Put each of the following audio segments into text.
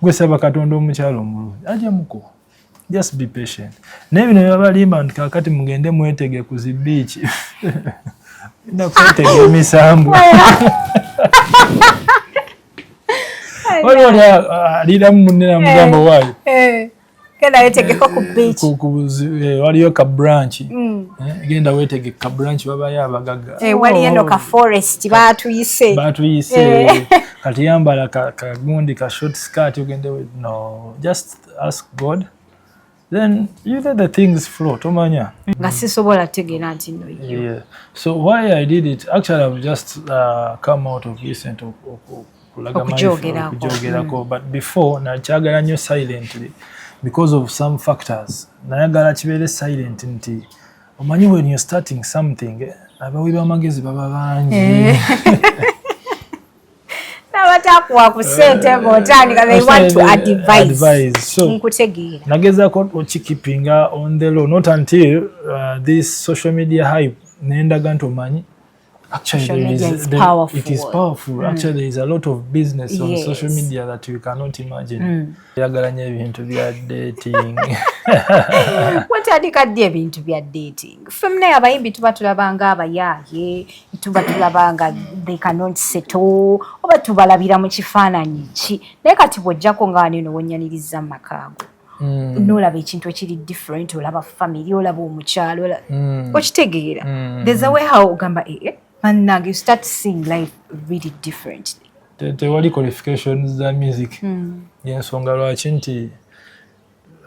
gwe saba Katonda omukyalo omulungi ajja mukuwa. Just be patient. Nebino yabalimba nti kakati mugende mwetege ku zibiiki. Na kwetege emisambu. Wali alira munne na mugamba waayo. Genda wetegeko ku beach. Waliyo ka branch. Genda wetege ka branch babayo abagaga. Wali eno ka forest batuyise. Kati yambala ka gundi ka short skirt ugende no. Just ask God. Then you let the things flow. Tomanya. Nga sisobola tegera nti no you. Yeah. So why I did it, actually I've just come out of recent okujogerako. But before nachagala nnyo silently because of some factors. Nayagala kibere silent nti omanyi when you're starting something abawiba amagezi baba bangi. Watakuwa kusente botandika they want to advise. So nagezako okikipinga on the low, not until this social media hype nendaga nti omanyi actually it is powerful. Actually there is a lot of business on social media that you cannot imagine. Yagalanya ebintu bya dating. Watandika dde ebintu bya dating. Femne abayimbi tuba tulabanga abayaye, tuba tulabanga they cannot settle, oba tubalabira mu kifaananyi ki. Naye kati bw'ojjako nga wano wonnyaniriza makaago. N'olaba ekintu ekiri different, olaba family, olaba omukyalo, okitegeera. There's a way how ogamba and now you start seeing life really differently. Tewali qualifications za music. Yensonga lwaki nti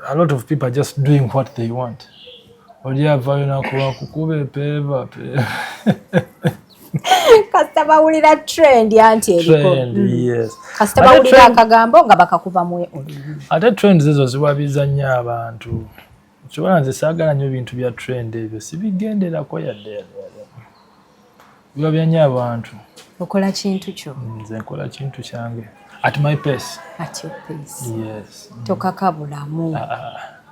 a lot of people are just doing what they want. Oli avayo nakuba kukube peva. Kasita bawulira trend yanti eriko. Trend, yes. Kasita bawulira akagambo nga bakakuba mu olulu. Ate trends ezo ziwabiza nnyo abantu. Kyobala nze saagala nnyo ebintu bya trend ebyo sibigenderako yadde. Biba byanyi abantu. Okola kintu kyo. Nze nkola kintu kyange. At my pace. At your pace. Yes. Tokakabulamu.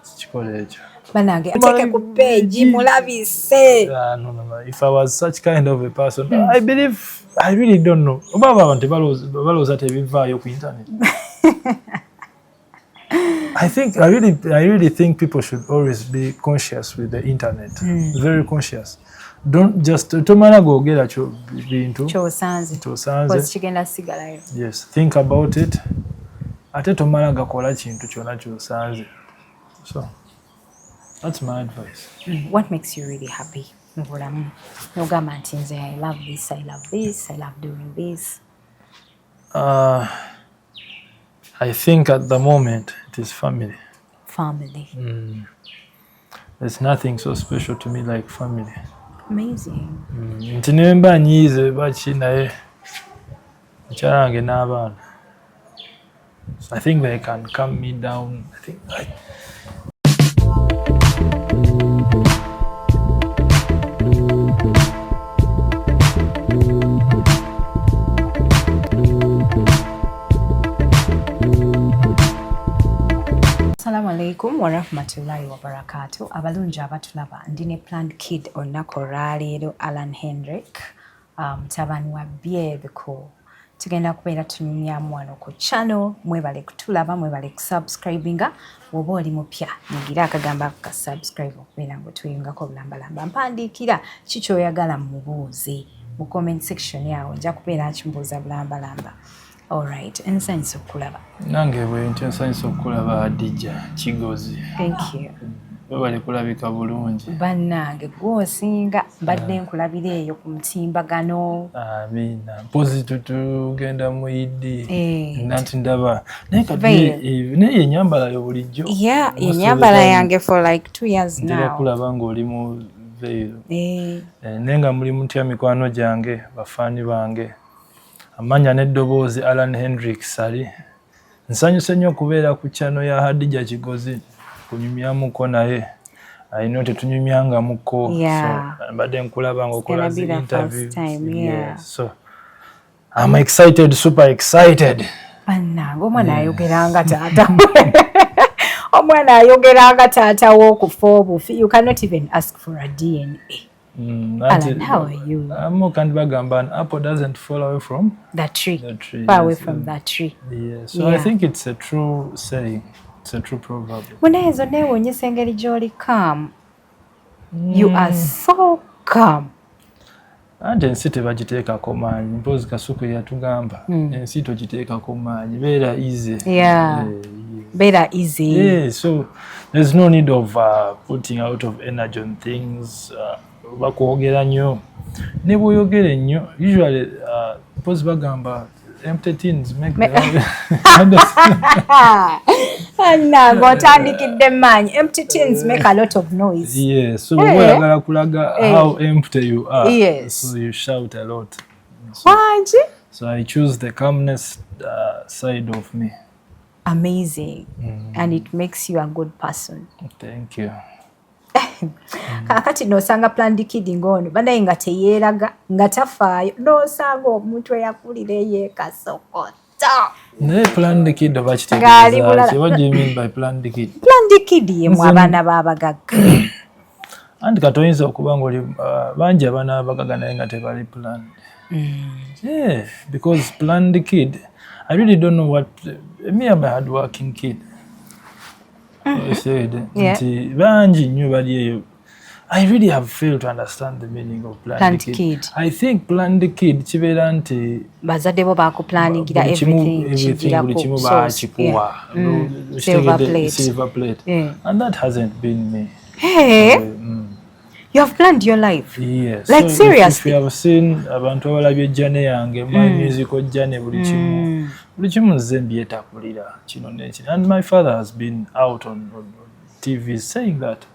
Sikikola ekyo. Banange ateke ku page mulabise. No. If I was such kind of a person, I believe, I really don't know. Obaba abantu balooza tebivaayo ku internet. I really think people should always be conscious with the internet. Very conscious. Don't just tomala googera kyo bintu kyosanze because kigenda sigalayo. Yes, think about it. Ate tomala gakola kintu kyona kyosanze. So that's my advice. What makes you really happy? Ngulamu nogamba nti nze I love this, I love this, I love doing this. I think at the moment it is family. There's nothing so special to me like family. Amazing. Nti nemba nyize baki naye ncharange n'abaana. I think they can calm me down. I think Assalamu alaikum wa rahmatullahi wa barakatuh. Abalungi abatulaba ndine planned kid olunaku olwaleero Allan Hendrick mutabani wa Bebecools. Tugenda kubeera tunyumyamu wano ku channel. Mwebale kutulaba, mwebale kusubscribinga. Woba oli mupya nyigira akagamba ka subscribe okubeera ng'otuyungako bulambalamba. Mpandiikira ki ky'oyagala mubuuze mu comment section yawe, nja kubeera akimbuuza bulambalamba. Alright, ensanyusa okulaba. Nange bwe ntyo ensanyusa okulaba Adija Kigozi. Thank you. Bali kulabika bulungi. Bannange gwosinga mbadde nkulabira eyo ku mutimbagano. Amina. Mpozi tutugenda mu Idi. Nanti ndaba. Naye enyambala yo bulijjo. Yeah, enyambala yange for like 2 years now. Ndira kulaba ng'oli mu veilo. Nenga muli mutya mikwano gyange bafaani bange. Amanya n'eddoboozi Allan Hendrick Sali. Nsanyuse nnyo okubeera ku channel ya Adija Kigozi. Kunyumyamuko naye. Ayino tetunyumyangamuko. So mbadde nkulaba ng'okola zi interview. So I'm excited, super excited. Bannange omwana ayogeranga taata. Omwana ayogeranga taata w'okufa obufi. You cannot even ask for a DNA. Allan, how are you? An apple doesn't fall away from the tree. Far away from that tree. Yeah. So I think it's a true saying. It's a true proverb. Munezo neewuunyisa engeri gy'oli calm. You are so calm. Anti ensi tebagiteekako maanyi. Mpozi Kasuku yatugamba. Ensi togiteekako maanyi. Beera easy. Yeah. Better easy. Yeah, so there's no need of putting a lot of energy on things. Bakwogera nnyo. Ne bw'oyogera ennyo, usually mpozi bagamba empty tins make ng'otandikidde maanyi. Empty tins make a lot of noise. Yeah, so oyagala kulaga how empty you are. Yes. So you shout a lot. So I choose the calmness side of me. Amazing. And it makes you a good person. Thank you. Kakati nosanga planned kid ngono banaye nga teyeeraga nga tafaayo nosanga omuntu eyakulira yeekasokota. Naye planned kid oba kitegeeza what do you mean by planned kid? Planned kid yemu abaana b'abagagga. Anti katoyinza okuba ng'oli bangi abaana b'abagagga naye nga tebali planned. Yeah, because planned kid, I really don't know what me am a hard-working kid. I said, I really have failed to understand the meaning of planned kid. I think planned kid chibeera nti bazadde bo bakuplaningira everything silver plate. And that hasn't been me. Hey. You have planned your life? Yes. Like so seriously? If you have seen abantu abalabye jane yange, my musical jane buli kimu nze mbyetakulira kino n'ekino. And my father has been out on TV saying that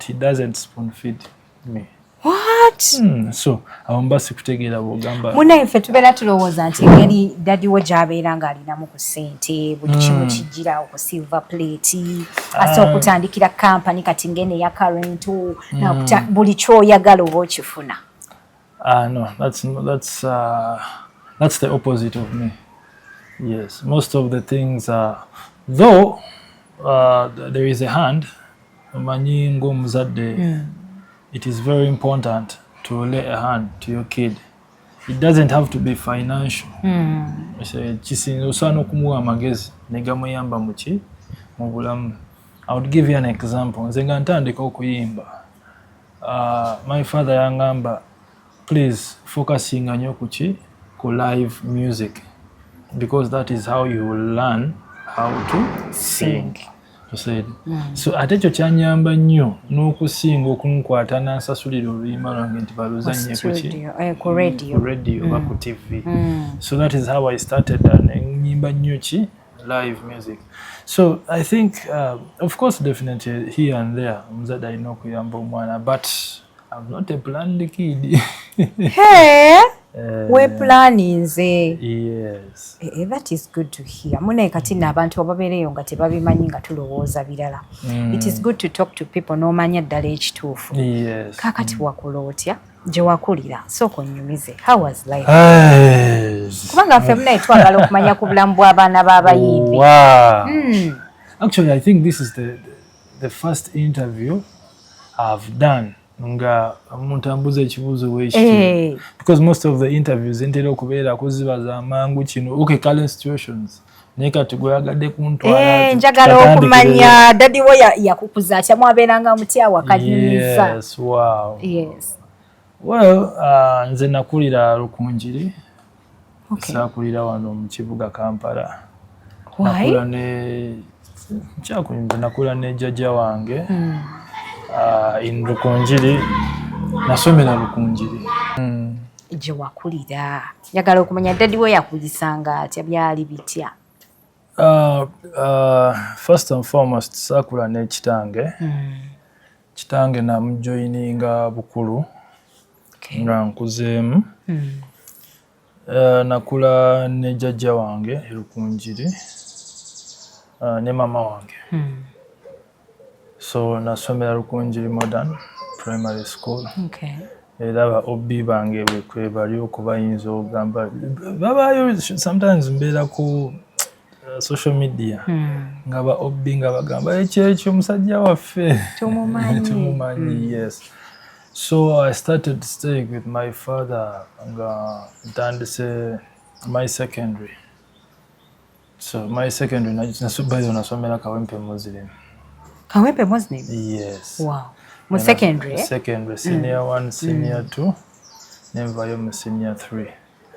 he doesn't spoon feed me. What? So awamba sikutegeera bw'ogamba. Munne ffe tubeera tulowooza nti engeri daddy wo gy'abeera ng'alinamu ku ssente buli kimu kijjira ku silver plate asa okutandikira kampani kati ngene ya karentu buli ky'oyagala oba okifuna. No, that's the opposite of me. Yes, most of the things though there is a hand omanyi ng'omuzadde it is very important to lay a hand to your kid. It doesn't have to be financial. Kisinza osaana okumuwa amagezi ne gamuyamba mu bulamu. I would give you an example. Nze nga ntandika okuyimba. My father yangamba, please focusinga nnyo ku live music because that is how you will learn how to sing. So ate ekyo kyanyamba nnyo n'okusinga okumukwata n'ansasulira oluyimba lwange nti baluzanye ku radio oba ku TV. So that is how I started nyimba nnyo live music. So I think of course definitely here and there omuzadde alina okuyamba omwana but I'm not a planned kid. Hey! We planning nze. Yes. That is good to hear. Mune kati n'abantu ababeereyo nga tebabimanyi nga tulowooza birala. It is good to talk to people n'omanya ddala ekituufu. Yes. Kakati wakula otya gye wakulira sooka onnyumize. How was life? Kubanga ffe munaye twagala okumanya ku bulamu bw'abaana b'abayimbi. Wow. Actually, I think this is the first interview I've done. Nga omuntu ambuza ekibuuzo weekiti because most of the interviews ntera okubeera kuzibaza amangu kino current situations naye kati gweyagadde kuntwala njagala okumanya daddy wo yakukuza atya mwabeeranga mutya wakanyumiza. Yes, wow. Yes. Well, nze nakulira Rukunjiri. Saakulira wano mu kibuga Kampala. Nakula nakula ne jjajja wange. In Rukunjiri nasomera Rukunjiri. Gye wakulira njagala okumanya daddy wo yakulisanga atya byali bitya? First and foremost saakula n'ekitange. Kitange namujoyininga Bukulu nga nkuzeemu. Nakula ne jjajja wange Rukunjiri ne mama wange. So nasomera Rukunjiri Modern Primary School. Era aba obbi bange bwe bali okubayinza ogamba babayo sometimes mbeera ku social media nga ba obbi nga bagamba ekyo omusajja waffe tumumanyi. Yes. So I started staying with my father and my secondary. So my secondary nasomera Kawempe Muslim. Kawempe Muslim? Yes. Wow. Mu secondary? Secondary, senior 1, senior 2, nenvayo mu senior 3.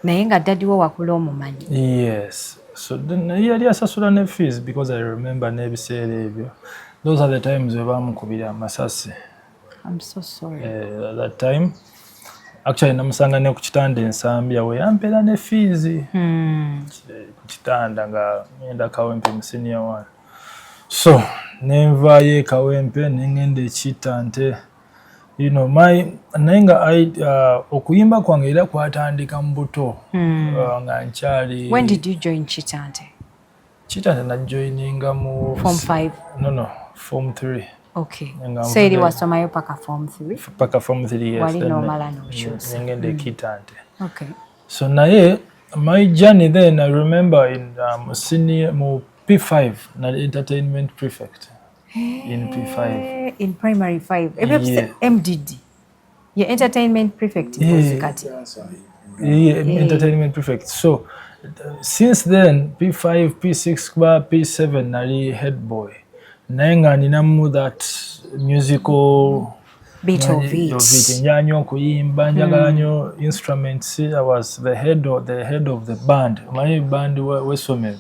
Naye nga daddy wo wakula omumanyi? Yes. So then yali asasula ne fees because I remember n'ebiseera ebyo. Those are the times we bamukubira amasasi. I'm so sorry. At that time, actually namusanga ne ku kitanda ensambya we yampera ne fees. Ku kitanda nga ngenda Kawempe mu senior 1. So nenvayo Kawempe nengenda ekitante. You know, okuyimba kwange era kwatandika mu buto nga nkyali. When did you join Chitante? Chitante najoininga mu Form 5? No, Form 3. Okay. So eri wasomayo paka Form 3? Paka Form 3, yes. Wali nomala n'okyusa. Nengenda Kitante. Okay. So naye, my journey then, I remember in senior mu P5, na entertainment prefect. In P5. In primary 5. Yeah. MDD. Your entertainment prefect. Yeah, entertainment prefect. So since then, P5, P6, P7, nali head boy. Nenga ninamu that musical bit of it. Nyanyo kuyimba, njagala nyo instruments. I was the head of the band. My band wesomero.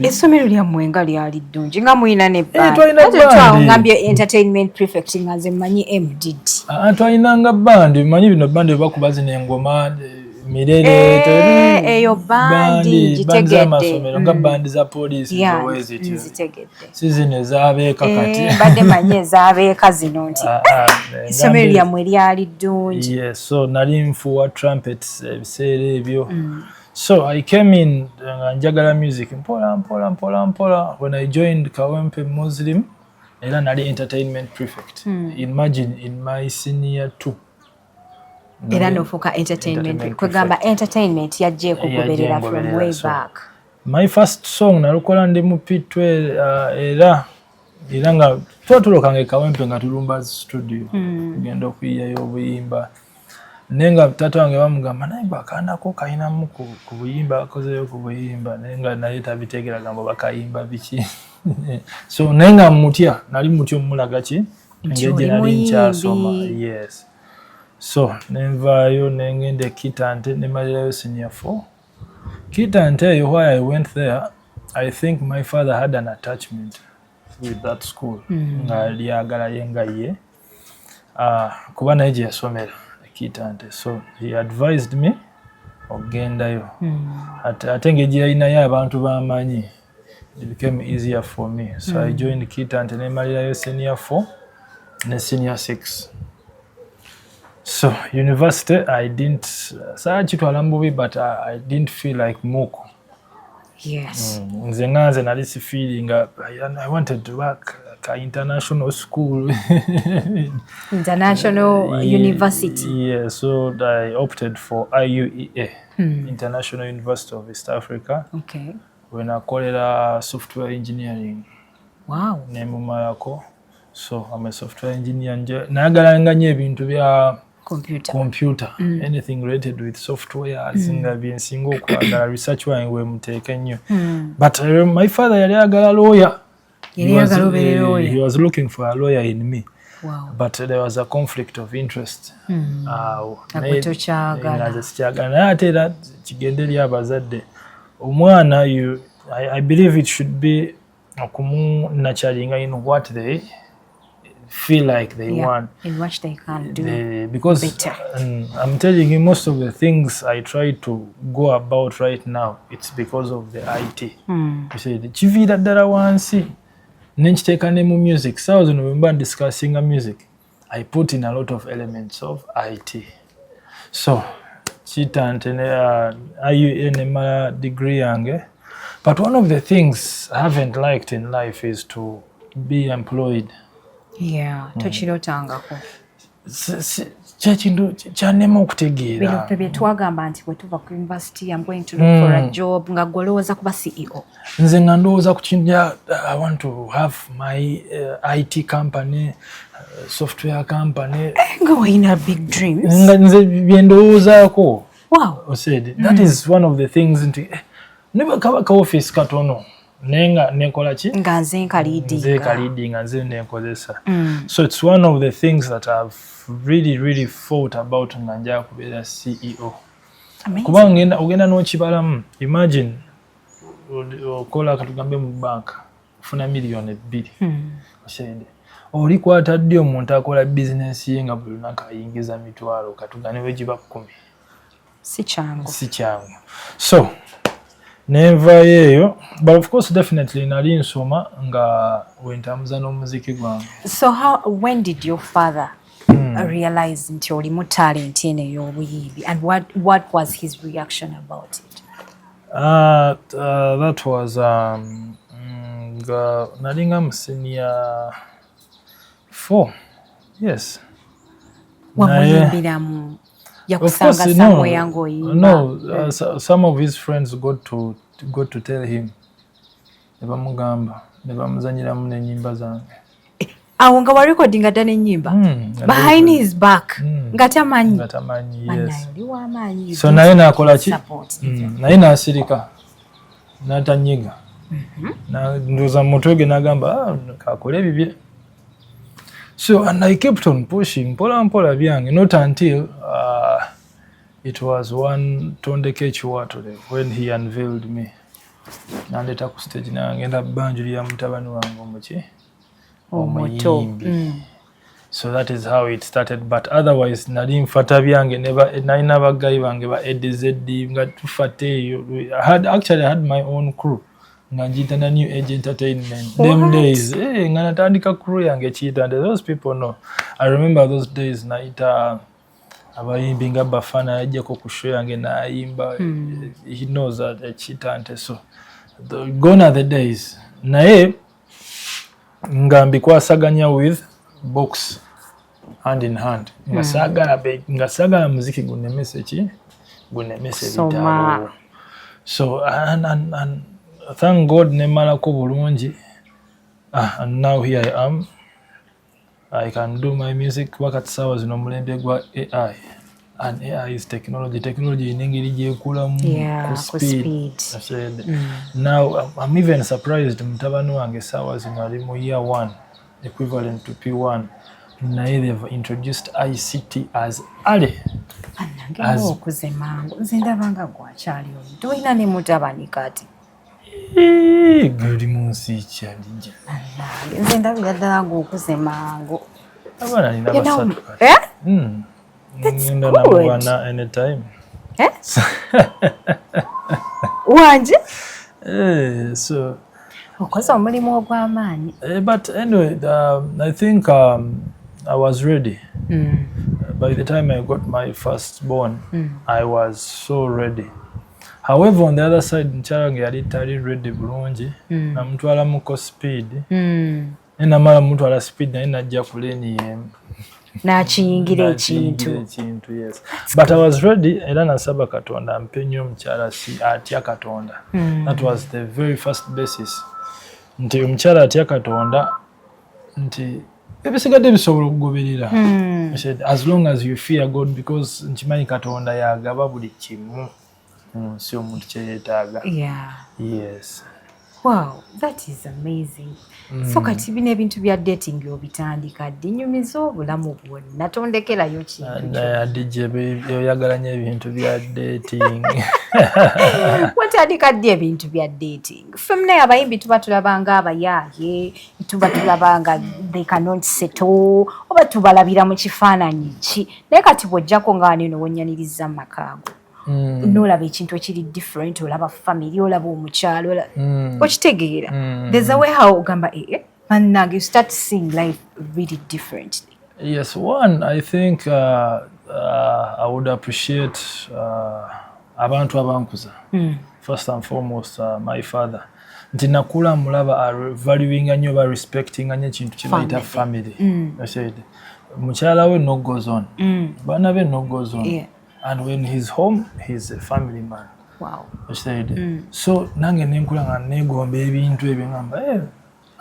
Essomero lyammwe nga lyali ddungi nga muyina ne ngambye entertainment prefect nga nze mmanyi MDD. Twalinanga bandi manyi bino bandi bakuba zino engoma mirere eyo bandi gitegedde nga bandi za poliisi zitegedde si zino ezaabeeka kati badde manyi ezaabeeka zino nti essomero lyammwe lyali ddungi. Yes, so nali nfuwa trumpets ebiseera ebyo. So I came in njagala music mpola when I joined Kawempe Muslim era nali entertainment prefect. Imagine in my senior 2. Era nofuka entertainment kwegamba entertainment yajje kugoberera from way back. My first song nalukola ndi mu P12 era nga twatulokanga Kawempe nga tulumba studio tugenda okuyiyayo obuyimba. Nenga tata wange bamugamba naye bakandako kayinamu ku buyimba akozeyo ku buyimba nenga naye tabitegera gambo bakayimba biki. So nenga mutya nali mutyo mulaga ki ngeje nali nkyasoma. Yes. So nenvayo nengende Kitante nemalirayo senior 4. Kitante, why I went there, I think my father had an attachment with that school. Nga liyagala yenga ye kuba naye gye yasomera Kitante. So he advised me ogendayo. Ate ng'egye yalinayo abantu bamanyi, it became easier for me. So I joined Kitante nemalirayo senior 4 ne senior 6. So university I didn't kitwala mbubi, but I didn't feel like muku. Yes. Nze nali si feeling I wanted to work at international school. International university. Yeah, so I opted for IUEA, International University of East Africa. Okay. When I called it software engineering. Wow. Nemumalako. So I'm a software engineer. Nagala nganye ebintu bya computer. Anything related with software, zinga byensingo kwagala research wange we muteke nnyo. But my father yali agala lawyer. He was looking for a lawyer in me. Wow. But there was a conflict of interest. Naye kigende lya bazadde. Omwana, I believe it should be nurturing in what they feel like they want. In which they can do because better. I'm telling you, most of the things I try to go about right now, it's because of the IT. You see, the chivida dara wansi, nenchiteka ne mu music. So when we discussing music, I put in a lot of elements of IT. So, Kitante IUN degree yange. But one of the things I haven't liked in life is to be employed. Yeah, tochirotangako. Kyintu kyanema okutegeera. Bino twagamba nti bwe tuva ku university I'm going to look for a job nga golowooza kuba CEO. Nze nga ndowooza ku kintu I want to have my IT company, software company. Nga wayina big dreams. Nga nze bye ndowoozaako. Wow. Said that is one of the things nti neba kaba ka office katono nenga nekola ki nga nze leading nze nekozesa. So it's one of the things that I've really thought about nga nja kubeera CEO. Kubanga ogenda n'okibalamu, imagine okola katugambe mu bank ufuna $2 million. Said oli kwata ddi omuntu akola business ye nga buli lunaku ayingiza $1,000 katugane wegiba 10. Si changu. So never yeyo, but of course definitely nali nsoma nga wentambuza n'omuziki gwange. So when did your father realize nti oli mu talent eno ey'obuyimbi, and what was his reaction about it? That was nali nga mu senior 4. Yes. Wamuyimbiramu. Of course, no. Some of his friends got to tell him. Neba mugamba, neba muzanyiramu n'ennyimba zange. Awo nga wa recording ate n'ennyimba. Behind his back. Nga tamanyi. Yes. So naye nakola ki? Naye nasirika. Natanyiga. Ndoza mutwe gwe nagamba, kakole ebibye. So, and I kept on pushing, mpola byange, not until it was one Tondeke Chiwatule when he unveiled me. Nandeta ku stage nangenda banjuli ya mutabani wange omuki omuyimbi. So that is how it started, but otherwise nali mfata byange nalina abagayi bange ba EDZD nga tufateyo. I had my own crew. Ngajita na New Age Entertainment. Them days, nga natandika crew yange chita, and those people know. I remember those days naita abayimbi nga Bafana yajjako ku show yange naayimba. He knows that chita ante. So gone are the days. Naye nga mbikwasaganya with Box hand in hand. Nga sagala muziki gunemese bitabo. So and thank God nemalako bulungi. And now here I am. I can do my music wakati sawa zino mulembe gwa AI. And AI is technology. Technology inengeri gyekulamu ku speed. Now I'm even surprised mutabani wange sawa zino ali mu year 1 equivalent to P1. Naye they've introduced ICT as early. Anange okuze mangu. Nze ndabanga gwakyali oyo. Toyina ne mutabani kati. Guli munsi kyalija. Nze ndabira ddala ng'okuze mangu. Abaana nina basatu. That's good. Anytime. Wanje? So. Okoze omulimu ogw'amaanyi. But anyway, I think I was ready. By the time I got my firstborn, I was so ready. However, on the other side, Ncharange yali tali ready bulungi. Namutwala muko speed. Namala mutwala speed naye najja kuleni yemu. Nakiyingira ekintu. Yes. But I was ready, era nasaba Katonda ampe nnyo omukyala atya Katonda. That was the very first basis. Nti omukyala atya Katonda, nti ebisigadde bisobola okugoberera. As long as you fear God, because nkimanyi Katonda yagaba buli kimu. Si omuntu kyeyetaaga. Yes. Wow, that is amazing. So kati bino ebintu bya dating obitandika ddi nyumiza obulamu bwonna tondekerayo kintu. DJ oyagala nnyo ebintu bya dating. Watandika ddi ebintu bya dating? Femne abayimbi tuba tulabanga abayaaye, tuba tulabanga they cannot settle, oba tubalabira mu kifaananyi ki. Naye kati bw'ojjako nga wano wonnyaniriza amakaago. Nolaba ekintu ekiri different, olaba family, olaba omukyalo, okitegeera. There's a way how ogamba and now you start seeing life really differently. Yes, one, I think I would appreciate abantu abankuza. First and foremost, my father. Nti nakula mulaba are valuing nnyo, ba respecting nnyo ekintu kye bayita family. I said mukyala we no goes on. Baana be no goes on. Yeah. And when he's home, he's a family man. Wow. So nange nenkula nga negomba ebintu ebyo ngamba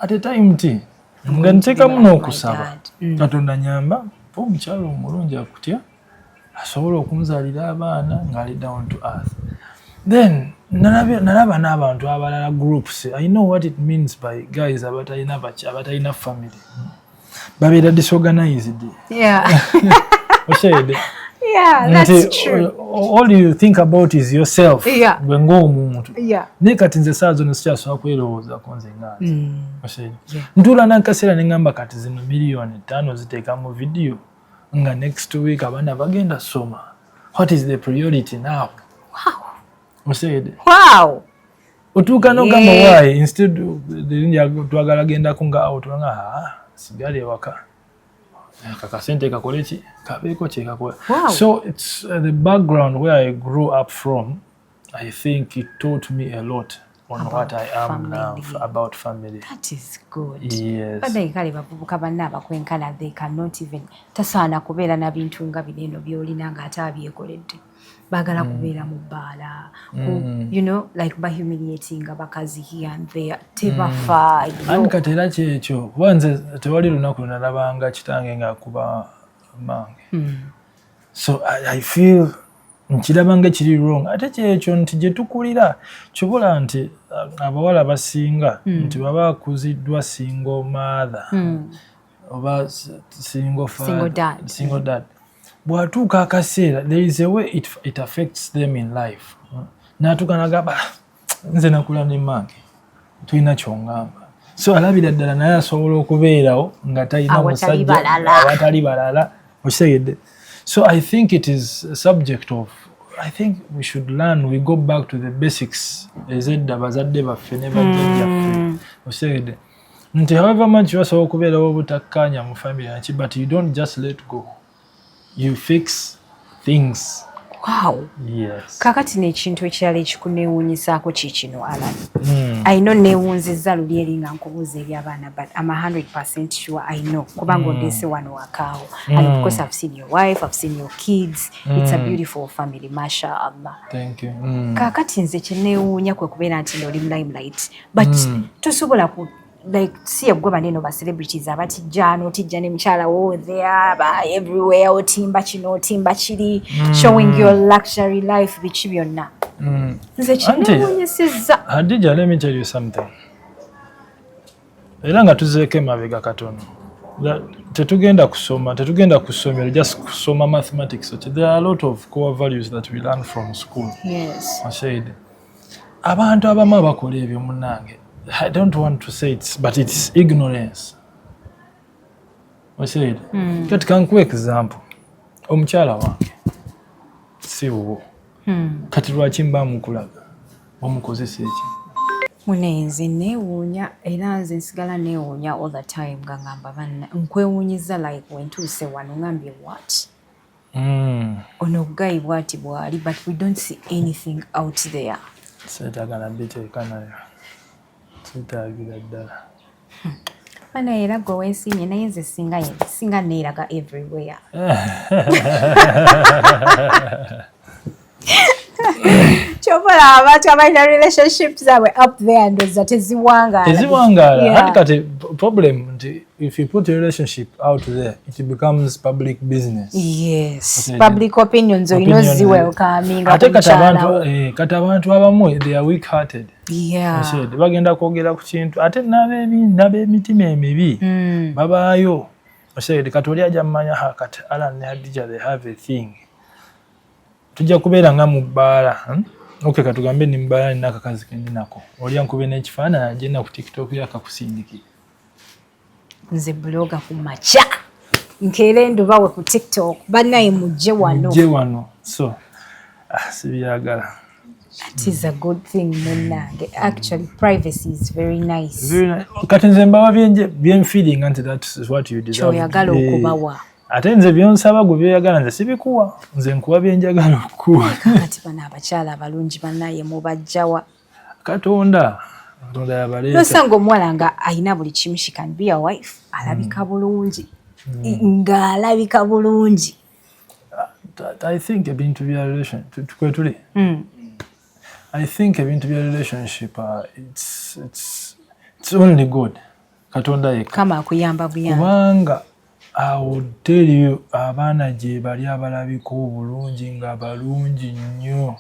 at a time ti nga ntekamu n'okusaba Katonda nyamba omukyala omulungi akutya asobola okunzaalira abaana ng'ali down to earth. Then nalaba n'abantu abalala groups. I know what it means by guys abatalina family. Babeera disorganized. Yeah. Oshede. Yeah, that's true. All you think about is yourself. Yeah. Ng'omuntu. Yeah. Ne kati nze saa zino sikyasobola kwerowoozaako nze ngazi. Oshede. Ntuula n'akaseera ne ngamba kati zino miliyoni 5 ziteeka mu video nga next week abaana bagenda soma. What is the priority now? Wow. Oshede. Wow. Otuuka n'ogamba why instead twagala gendako nga out nga sigale waka. Kakasente kakole ki kabeeko kyekakola. So it's the background where I grew up from. I think it taught me a lot on about what I am now about family. That is good. Yes. Bade kale bavubuka banna abakwenkana they cannot even tasaana kubeera na bintu nga bineno byolina nga ate abyekoledde. Bagala kubeera mu bbaala. You know, like by humiliating abakazi here and there. Tebafa. Kati era kyekyo wanze tewali lunaku nalabanga kitange nga kuba mange. So I feel nkirabanga kiri wrong. Ate kyekyo nti gye tukulira kyobola nti abawala basinga nti baba bakuziddwa single mother oba single dad. Bwatuuka akaseera there is a way it affects them in life. Natuuka nagamba nze nakula ne mange tulina kyongamba. So alabira ddala naye asobola okubeerawo nga talina musajja awatali balala. Okitegedde. So I think it is a subject of, I think we should learn, we go back to the basics. Ezedda bazadde baffe ne bajjajjaffe. Okitegedde. Nti however much basobola okubeerawo obutakkanya mu family, but you don't just let go. You fix things. Wow. Yes. Kakati n'ekintu ekirala ekikuneewuunyisaako kikino Allan. I know neewunzizza luli eri nga nkubuuza eby'abaana, but I'm 100% sure I know. Kubanga odeese wano wakaawo. And of course I've seen your wife, I've seen your kids. It's a beautiful family, mashallah. Thank you. Kakati nze kyeneewuunya kwe kubeera nti oli mu limelight. But tosobola ku like see gwe baneno ba celebrities abatijja n'otijja ne mukyala wo there ba everywhere otimba kino otimba kiri showing your luxury life bichi byonna. Nze kineewuunyisizza. Hadija, let me tell you something. Era nga tuzeeko emabega katono. Tetugenda kusomera just kusoma mathematics. There are a lot of core values that we learn from school. Yes. I said abantu abamu abakola ebyo munnange, I don't want to say it, but it's ignorance. I said, kati kankuwa example. Omukyala wange si wo. Kati lwaki mba mukulaga omukozesa eki? Munenze neewuunya era nze nsigala neewuunya all the time nga ngamba banna nkwewuunyiza like wentuuse wano ngambye what? Ono guy bwati bwali, but we don't see anything out there. Setagala mbiteeka nayo. Sitagira ddala. Bana era gwe wensimye naye nze singa neeraga everywhere. Chobola abantu abalina relationships zaabwe up there ndoza teziwangaala. Hati kati problem nti if you put a relationship out there it becomes public business. Yes. Public opinions zi welcoming. Ate kati abantu abamu they are weak hearted. Yeah. Bagenda kwogera ku kintu ate n'ab'emitima emibi babaayo. Kati oli ajja mmanya kati Allan ne Hadija they have a thing. Tujja kubeera nga mu bbaala. Okay, katugambe ni mbala ni nakakazi kendi nako. Oli ankube n'ekifaananyi agenda ku TikTok yakakusindikira. Nze bloga ku macha. Nkeere ndubawe ku TikTok. Bannaye mujje wano. So, sibyagala. That is a good thing, Munange. Actually, privacy is very nice. Very nice. Kati nze mbawa bien feeling until that is what you deserve. Kyoyagala okubawa. Ate nze byonsaba gwe byoyagala nze sibikuwa. Nze nkuwa byenjagala okuwa. Kati bana abakyala abalungi bannaye mubajjawa. Katonda yabaleeta. Nosanga omuwala nga ayina buli kimu, she can be a wife. Alabika bulungi. ng'alabika bulungi. I think ebintu bya relation tukwetuli. I think ebintu bya relationship it's only good. Katonda yekka. Kama akuyamba buyamba. Kubanga I would tell you abaana gye bali abalabika obulungi nga balungi nnyo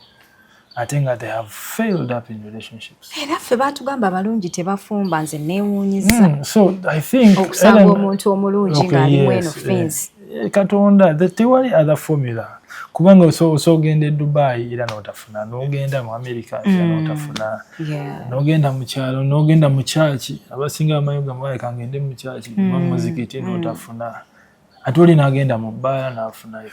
ate nga they have failed up in relationships. Era ffe baatugamba abalungi tebafumba nze neewuunyiza. So I think okusanga omuntu omulungi ng'alimu eno fensi. Katonda tewali other formula. Kubanga osogenda e Dubai era n'otafuna, n'ogenda mu America era n'otafuna, n'ogenda mu kyalo, n'ogenda mu kyaki, abasinga amanyi gambaleka ngende mu kyaki, mu muzikiti n'otafuna, ate oli n'agenda mu bbaala n'afunayo.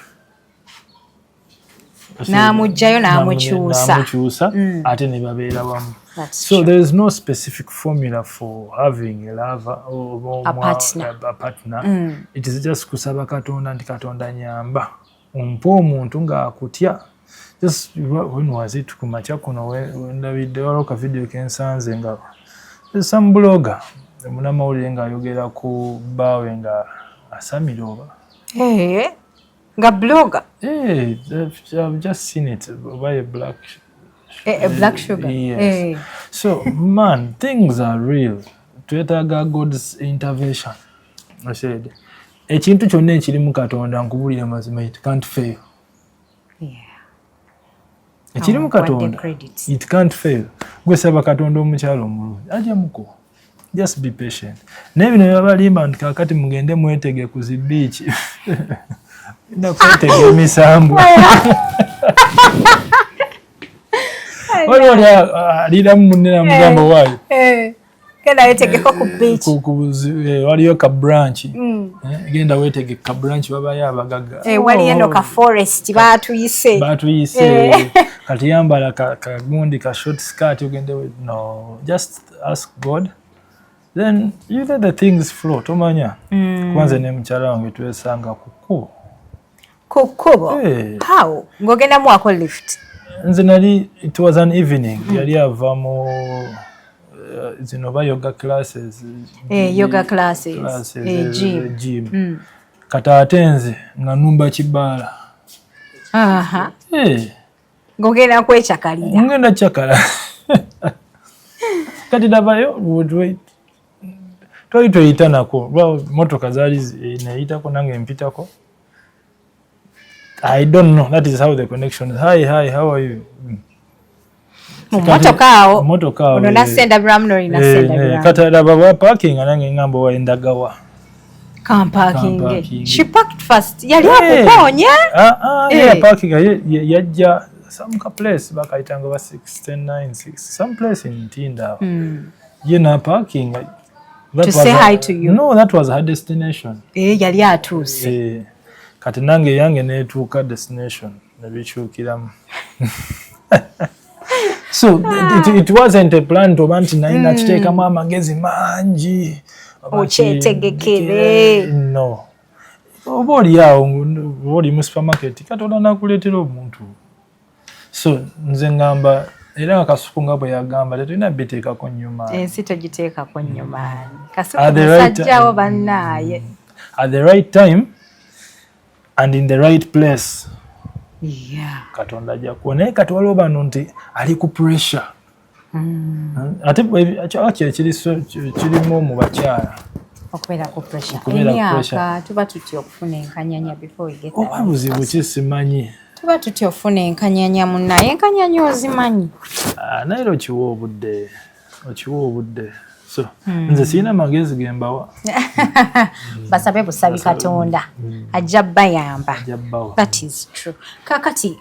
N'amugjayo n'amukyusa ate ne babeera wamu. So there is no specific formula for having a lover or a partner. It is just kusaba Katonda nti Katonda nyamba ompa omuntu ng'akutya. Just when was it kumakya kuno ndabidde waliwo ka video kensanze nga some blogger munamawulire ng'ayogera ku bbaawe nga asamira oba. Nga blogger? I've just seen it by a black sugar. Yes. So man, things are real. Twetaaga God's intervention. I said ekintu kyonna ekiri mu Katonda nkubulire mazima it can't fail. Ekiri mu Katonda it can't fail. Gwe saba Katonda omukyalo omulungi ajja muko. Just be patient. Nebino byabalimba nti kakati mugende mwetege ku zibiiki. Nakwetege emisambu. Wali alira munne namugamba waayo. Genda wetegeko ku beach. Waliyo ka branch. Genda wetege ka branch babayo abagaga. Wali eno ka forest baatuyise. Kati yambala ka gundi ka short skirt ugende no. Just ask God. Then you let the things flow. Tomanya. Kwanza ne mchala wange twesanga kukubo. Kukubo? How? Ngogenda mwako lift. Nze nali it was an evening. Yali avamo zino yoga classes. Yoga classes. Gym. Kata atenze nga numba kibala. Ngogenda kwechakalira. Ngenda chakala. Kati dabayo would wait. Twayitanako motoka zaali neeyitako nange mpitako. I don't know. That is how the connection is. Hi, how are you? Motoka ono nasenda bramno nasenda bram. Kata baba parking nange ngambo waendagawa. Car parking. She parked first. Yali akuponya? Yeah, parking yajja some place bakayitanga ba 61096. Some place in Tinda. Yena parking. To say hi to you. No, that was her destination. Yali atuuse. Kati nange yange netuuka destination nebikyukiramu. So it wasn't a plan to banti naina kiteekamu amagezi mangi. Okyetegekere. No. Oba oliawo oli mu supermarket Katonda nakuleetera omuntu. So nze ngamba era akasuku nga bwe yagamba tetulina biteekako nnyuma. Ensi togiteekako nnyuma. Kasuku musajjawo bannaaye. At the right time and in the right place. Katonda ajja kuona kati waliwo bano nti ali ku pressure. Ate kirimu mu bakyala. Okubeera ku pressure. Emyaka tuba tutya okufuna enkanyanya before we get there. Oba buzibu ki simanyi. Tuba tutya ofuna enkanyanya munnaye enkanyanya ozimanyi. Naye okiwa obudde. So nze sirina magezi gembawa. Basabe busabi Katonda ajja bayamba. That is true. Kakati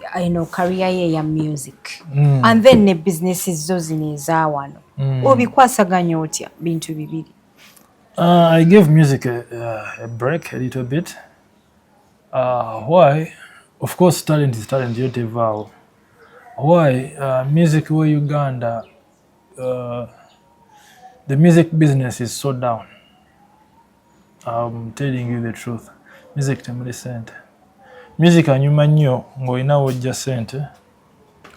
career ye ya music and then ne businesses zo zino ezawano obikwasaganya otya bintu bibiri? I gave music a break a little bit. Why? Of course talent is talent, yote vao. Why? Music wa Uganda the music business is so down. I'm telling you the truth. Music temuli sente. Music anyuma nnyo ng'olina wojja sente.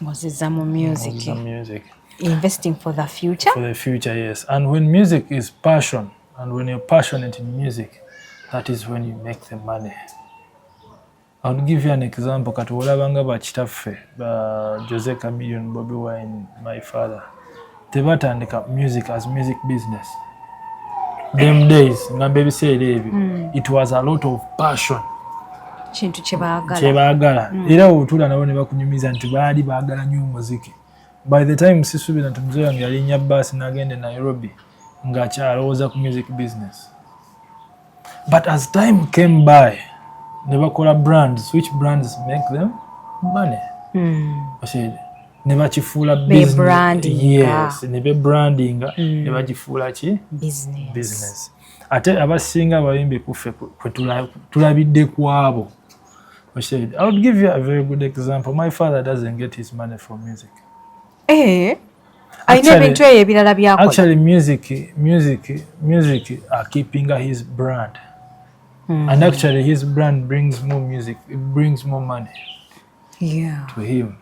Ng'ozizza mu music. Investing for the future? For the future, yes. And when music is passion, and when you're passionate in music, that is when you make the money. I would give you an example. Kati olabanga bakitaffe Jose Chameleone, Bobby Wine, my father. Tebatandika music as music business. Them days, ngambe biseera ebyo, it was a lot of passion. Kintu kyebaagala. Kyebaagala. Era otula nabo ne bakunyumiza nti baali baagala nnyo muziki. By the time sisuubira nti muzee wange yalinnya bbaasi n'agenda Nairobi ng'akyalowooza ku music business. But as time came by, ne bakola brands, which brands make them money. Ne bakifuula business. Yes, ne be branding, ne bakifuula ki? Business. Ate abasinga abayimbi kuffe tulabidde ku abo. I would give you a very good example. My father doesn't get his money from music. Actually, music are keeping his brand. And actually, his brand brings more music. It brings more money to him.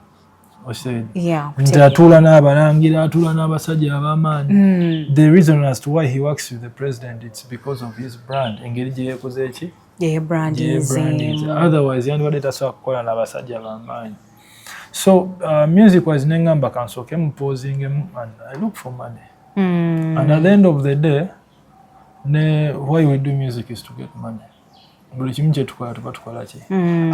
Ntatula n'abalangira, atula n'abasajja ab'amaanyi. The reason as to why he works with the president, it's because of his brand. Engeri gye yeekoze eki? Otherwise, yandibadde tasobola kukola n'abasajja b'amaanyi. So, music-wise, nengamba kansooke mupoozingemu, and I look for money. And at the end of the day, why we do music is to get money. Buli kimu kye tukola tukola ki?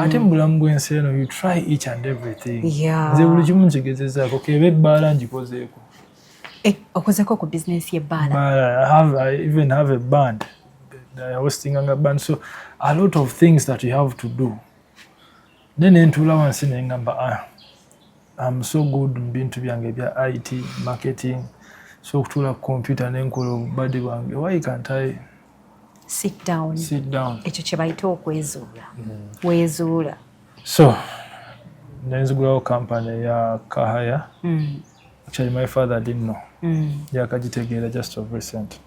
Ate mu bulamu bw'ensi eno, you try each and everything. Nze buli kimu nkigezezaako, keba ebbaala ngikozeeko. Okozeeko ku business y'ebbaala? I even have a band. I hosting a band. So, a lot of things that you have to do. Then ntuula wansi ne ngamba, I'm so good mu bintu byange bya IT, marketing. So okutuula ku computer n'enkola obubadde bwange. Why can't I sit down? Ekyo kye bayita okwezuula. Weezuula. So, nenzigulawo company ya Kahaya. Actually, my father didn't know. Yakagitegeera just of recent.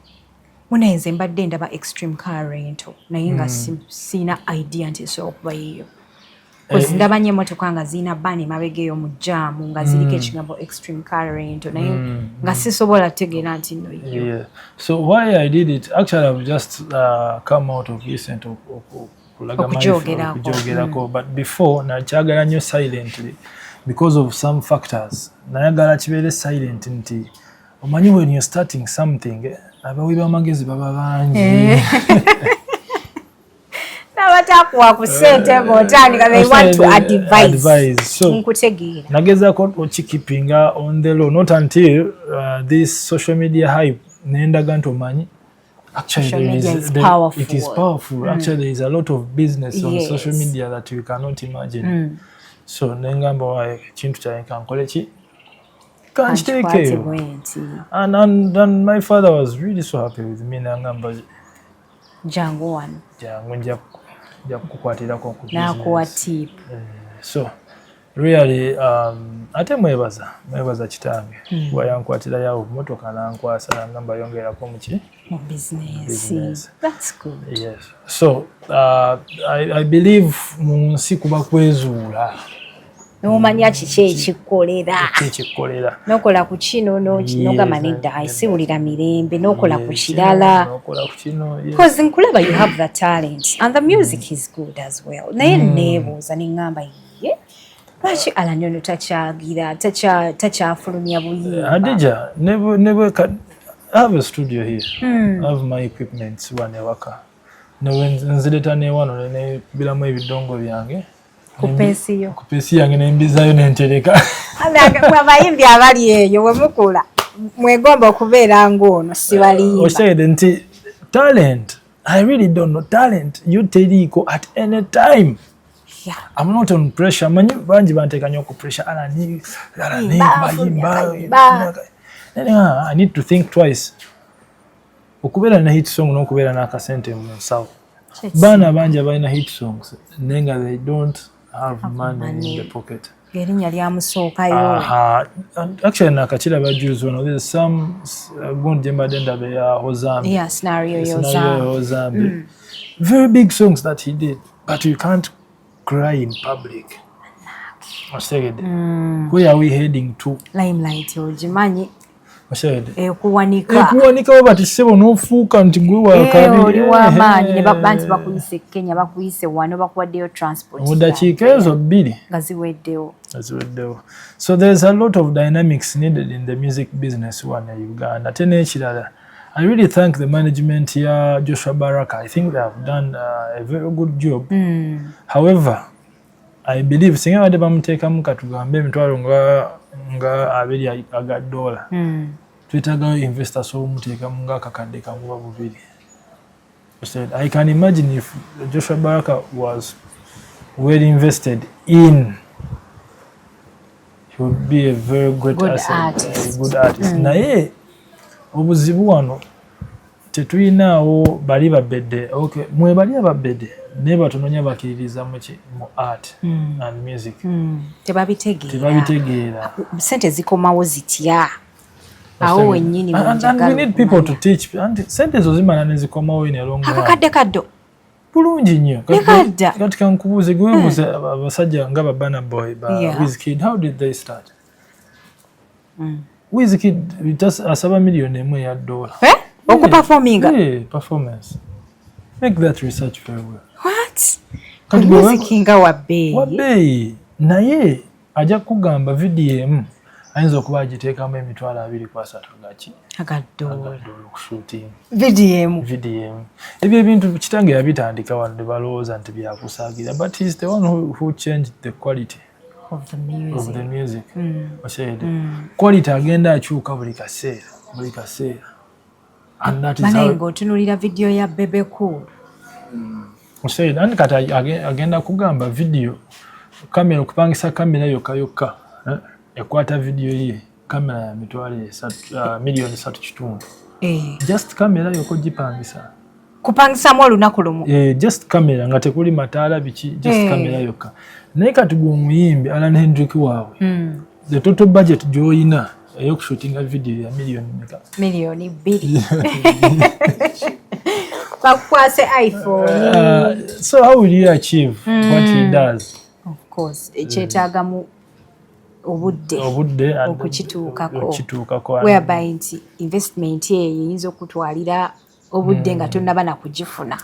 Munenze mbadde ndaba extreme car rental. Naye nga sina idea nti so okuba yiyo. Ndaba nnyo emmotoka nga zirina bani emabega eyo mu jaamu nga ziriko ekigambo extreme car rental. Naye nga sisobola kutegeera nti nno yiyo. So why I did it, actually I've just come out of recent okujoogerako. But before, nakyagala nnyo silently because of some factors. Nayagala kibeere silent nti omanyi when you're starting something, abawi b'amagezi baba bangi. Nabatakuwa ku ssente ng'otandika, they want to advise. So, nagezaako okikipinga on the low, not until this social media hype nendaga nti omanyi. Actually, it is powerful. Actually, there is a lot of business on social media that you cannot imagine. So, nengamba ekintu kyange kankole ki? And my father was really so happy with me. Nangamba jangu nja kukukwatirako ku business. Nakuwa tip. So, really, ate mwebaza kitange. Wayankwatira yawo motoka nankwasa nangamba yongerako muki? Mu business. That's good. Yes. So, I believe mu nsi kuba kwezuula. Nomanya kiki ekikolera. Nokola ku kino nogamba nedda ayisiwulira mirembe, nokola ku kirala. Because nkulaba you have the talent and the music is good as well. Naye neebuuza nengamba ye lwaki Allan ono takyagira takyafulumya buyimba? Hadija, never I have a studio here. I have my equipment one ewaka. Nzireta newano nebiramu ebidongo byange. Kupesi yange nembizayo nentereka. Abayimbi abali eyo wemukula mwegomba okubeera ng'ono sibalimba. Osaide nti talent, I really don't know talent. You teriko at any time. Yeah. I'm not on pressure. Manyi banji banteka nnyo ku pressure. Allan I need to think twice. Okubeera na hit song n'okubeera n'akasente mu nsawo. Baana banji abalina hit songs nenga they don't have money in the pocket. Erinnya lyamusookayo. Actually, nakachira bajuzi wano. There's some gundi mbadde ndaba ya Hozambi. Yeah, scenario Hozambi. Very big songs that he did, but you can't cry in public. Where are we heading to? Limelight ogimanyi. kuwanika bati sebo nofuuka nti gwe wakabiri oli w'amaanyi ne babanti bakuyise Kenya bakuyise wano bakuwaddeyo transport mudakiika ezo 2 nga ziweddewo. So there's a lot of dynamics needed in the music business one in Uganda. Ate n'ekirala, I really thank the management ya Joshua Baraka. I think they have done a very good job. However, I believe singa badde bamuteekamu katugambe emitwalo nga abiri aga $. Twetagayo investors omuteekamu nga akakadde kamu ba bubiri. I can imagine if Joshua Baraka was well invested in, he would be a very good artist. Naye obuzibu wano tetuyinaawo bali babedde. Okay, mwe bali ababedde naye batononya bakiririza mu art and music. Tebabitegeera. Sente zikomawo zitya? Awo wennyini and we need people to teach. Sente zo zimala ne zikomawo in a long run. Akakadde kaddo. Bulungi nnyo. Kati kankubuuze gwe buuze abasajja nga Burna Boy Wizkid, how did they start? Wizkid asaba $1,000,000 ya $. Okuperforminga? Performance. Make that research very well. What? Muzikinga wabbeeyi. Naye ajja kugamba VDM ayinza okuba agiteekamu $2,230 gaki? $1 okushooting. VDM. Ebyo ebintu kitange yabitandika wano ne balowooza nti byakusaagira, but he's the one who changed the quality of the music. Quality agenda akyuka buli kaseera. And that is how otunulira video ya Bebecools. And kati agenda kugamba video kamera okupangisa kamera yokka ekwata video ye kamera ya $3,300,000. Just kamera yokko gipangisa. Kupangisamu olunaku lumu. Just kamera nga tekuli mataala biki, just kamera yokka. Naye kati gwe omuyimbi Allan Hendrick waabwe. The total budget gy'oyina eyokushootinga video ya $2,000,000. Bakwase iPhone. So how will you achieve what he does? Of course, ekyetaagamu obudde okukituukako, whereby nti investment eyo eyinza okutwalira obudde nga tonnaba nakugifuna.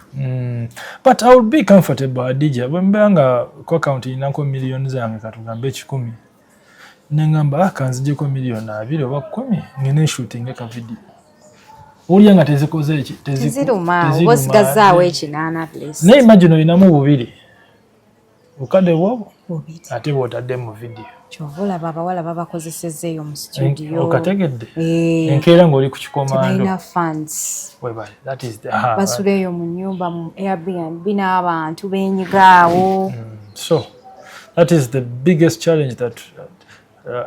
But I would be comfortable Adija bwe mbeera nga ku account yinako millions zange katugambe 10 nengamba kanzijeko $2,000,000 oba 10 ngene shooting ka video. Olya nga tezikoze eki teziruma osigazaawo ekinana place. Ne imagine oyinamu 2 ukade bwobo ate bwotadde mu video. Chovola abawala babakozesezza eyo mu studio. Okategedde enkeera ng'oli ku kikomando. Tebalina funds. That is the basuleeyo mu nnyumba mu Airbnb n'abantu beenyigaawo. So that is the biggest challenge that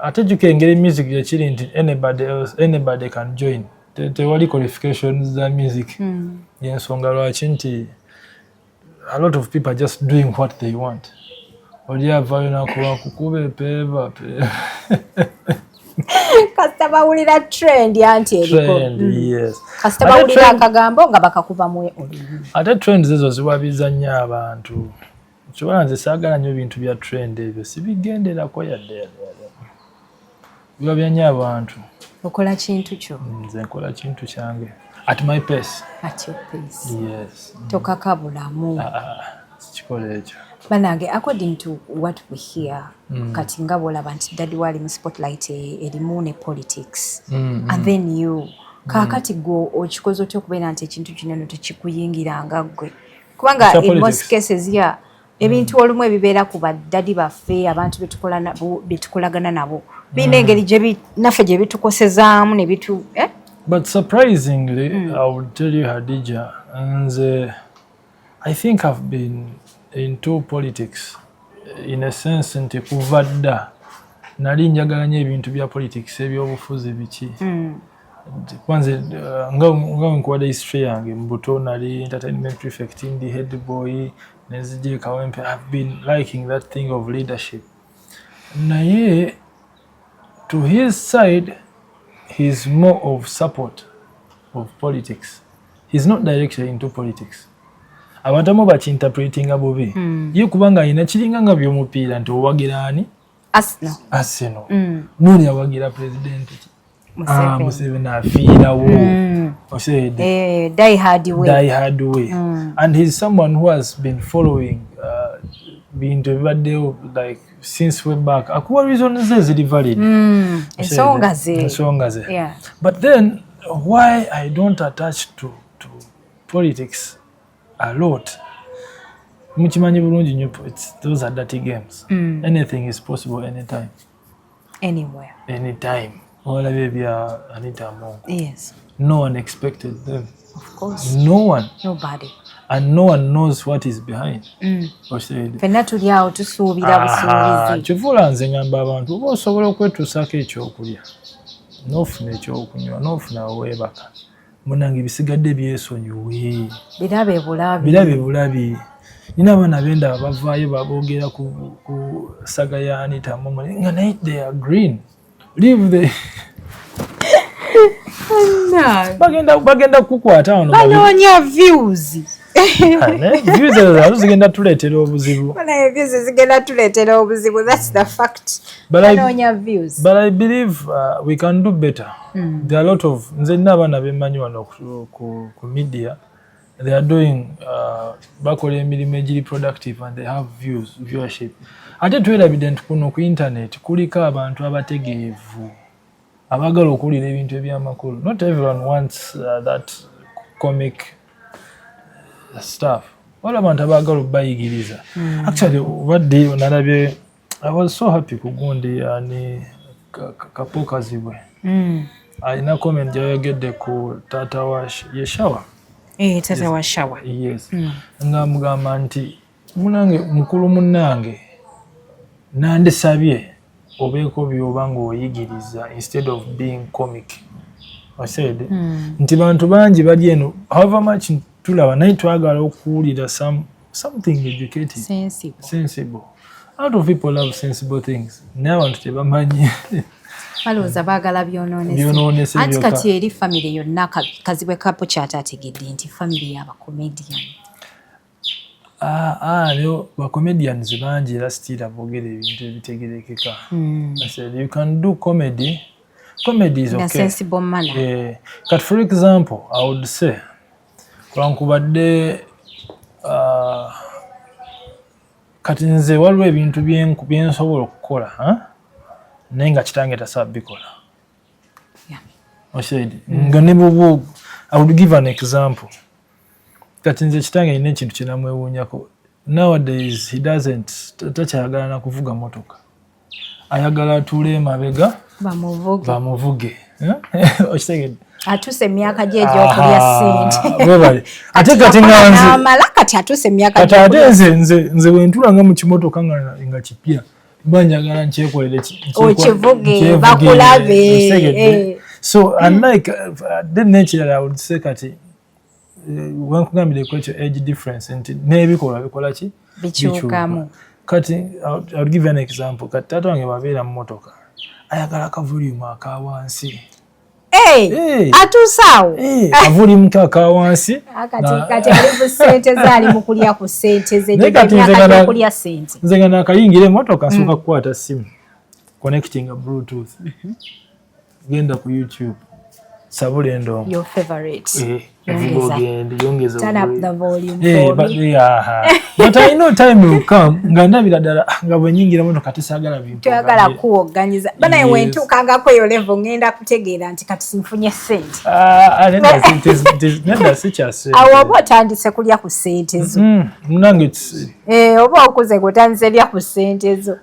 ate jukengera music yakiri nti anybody can join. Tewali qualifications za music. Yensonga lwaki nti a lot of people are just doing what they want. Oliavayo nakuba kukube peva kasita bawulira trend yanti eriko. Yes. Kasita bawulira akagambo nga bakakubamu olulimi. Ate trends ezo ziwabiza nnyo abantu. Kyobala nze saagala nnyo ebintu bya trend ebyo sibigenderako yadde. Biwabya nnyo abantu. Okola kintu kyo. Nze nkola kintu kyange. At my pace. At your pace. Yes. Tokakabulamu. Kikola ekyo. Banange, according to what we hear, kati nga bwolaba nti daddy wali mu spotlight erimu ne politics. And then you, kakati go okikoze otya okubeera nti ekintu kinene tekikuyingiranga ggwe. Kubanga in most cases ebintu olumu ebibeera ku baddadi baffe abantu betukolagana nabo. Bina engeri gye naffe gye bitukosezaamu ne bitu But surprisingly, I would tell you Hadija, and I think I've been into politics in a sense nti kuva dda nali njagala nnyo ebintu bya politics ebyobufuzi biki. Kwanza nga nkuwadde history yange mu buto nali entertainment prefect ndi head boy nezije kawempe. I've been liking that thing of leadership. Naye to his side he's more of support of politics. He's not directly into politics. Abantu abo bakinterpretinga bubi. Ye kubanga ayina kiringa nga by'omupiira nti owagira ani? Arsenal. Noni awagira president. Museveni afiirawo die hard way. And he's someone who has been following bintu ebibaddewo like since way back. Akuwa reasons ze ziri valid. Ensonga ze. But then why I don't attach to politics a lot. Mukimanyi bulungi nnyo, those are dirty games. Anything is possible anytime. Anywhere. Anytime. Olabye bya Anita Mongo. Yes. No one expected them. Of course. No one. Nobody. And no one knows what is behind. Fenna tuli awo tusuubira busuubizi. Kivula nze ngamba abantu oba osobola okwetuusaako ekyokulya n'ofuna ekyokunywa n'ofuna weebaka munange bisigadde byesonyiwe birabe bulabi. Nina abaana benda bavaayo baboogera ku saga ya Anita Mongo nga naye they are green. Leave the bagenda kukwata wano banoonya views. Views ezo zigenda tuleetera obuzibu. Views zigenda tuleetera obuzibu. That's the fact. Banoonya views. But I believe we can do better. There are a lot of nze nina abaana bemanyi wano ku media. They are doing bakola emirimu egiri productive and they have viewership. Ate tuwerabidde kuno ku internet kuliko abantu abategeevu abagala okuwulira ebintu ebyamakulu. Not everyone wants that comic stuff. Wala abantu abagala bayigiriza. Actually obadde nalabye I was so happy kugundi ani kapokazibwe. Alina comment gyayogedde ku taata wa Yeshawa. Taata wa Shawa. Yes. Nga mugamba nti munange mukulu munnange nandisabye obeeko byobanga oyigiriza instead of being comic. I said nti bantu bangi bali eno however much tulaba naye twagala okuwulira something educated, sensible. A lot of people love sensible things. Naye abantu tebamanyi balowooza baagala byonoonese. Anti kati eri famire yonna Kazibwe Kapo kyatategedde nti famire y'abakomedian. Leo comedians bangi era still aboogera ebintu ebitegerekeka. I said you can do comedy. Comedy is okay. In a sensible manner. But for example, I would say kwankubadde kati nze waliwo ebintu byensobola okukola naye nga kitange tasaaba bikola. Nga ne bubu I would give an example. Kati nze kitange alina ekintu kye namwewuunyako. Nowadays he doesn't takyayagala na kuvuga motoka. Ayagala atuule emabega bamuvuge. Okitegedde? Atuse emyaka gye egy'okulya ssente. Webale. Ate kati nga nze amala kati atuse emyaka kati ate nze wentula nga mu kimotoka nga kipya banjagala nkyekolere okivuge bakulabe. So unlike then nature I would say kati wankugambire ku ekyo age difference nti n'ebikolwa bikola ki bikyukamu. Kati I would give an example. Kati taata wange babeera mu motoka ayagala ka volume akawansi. Atusaawo volume akawansi kati ali ku ssente zaali mu kulya ku ssente ze gy'emyaka kulya ssente. Nze nga nakayingira emotoka nsooka kukwata simu connecting a bluetooth genda ku YouTube sabula endongo your favorite yongeza turn up the volume for me. But I know time will come nga ndabira ddala nga bwe nyingira motoka tisagala bintu tuyagala kuwoganyiza bana ewe ntuukanga kweyo level ngenda kutegeera nti kati sinfunye ssente. Nenda sikyase awo oba otandise kulya ku ssente zo munange oba okuze gotandise lya ku ssente zo.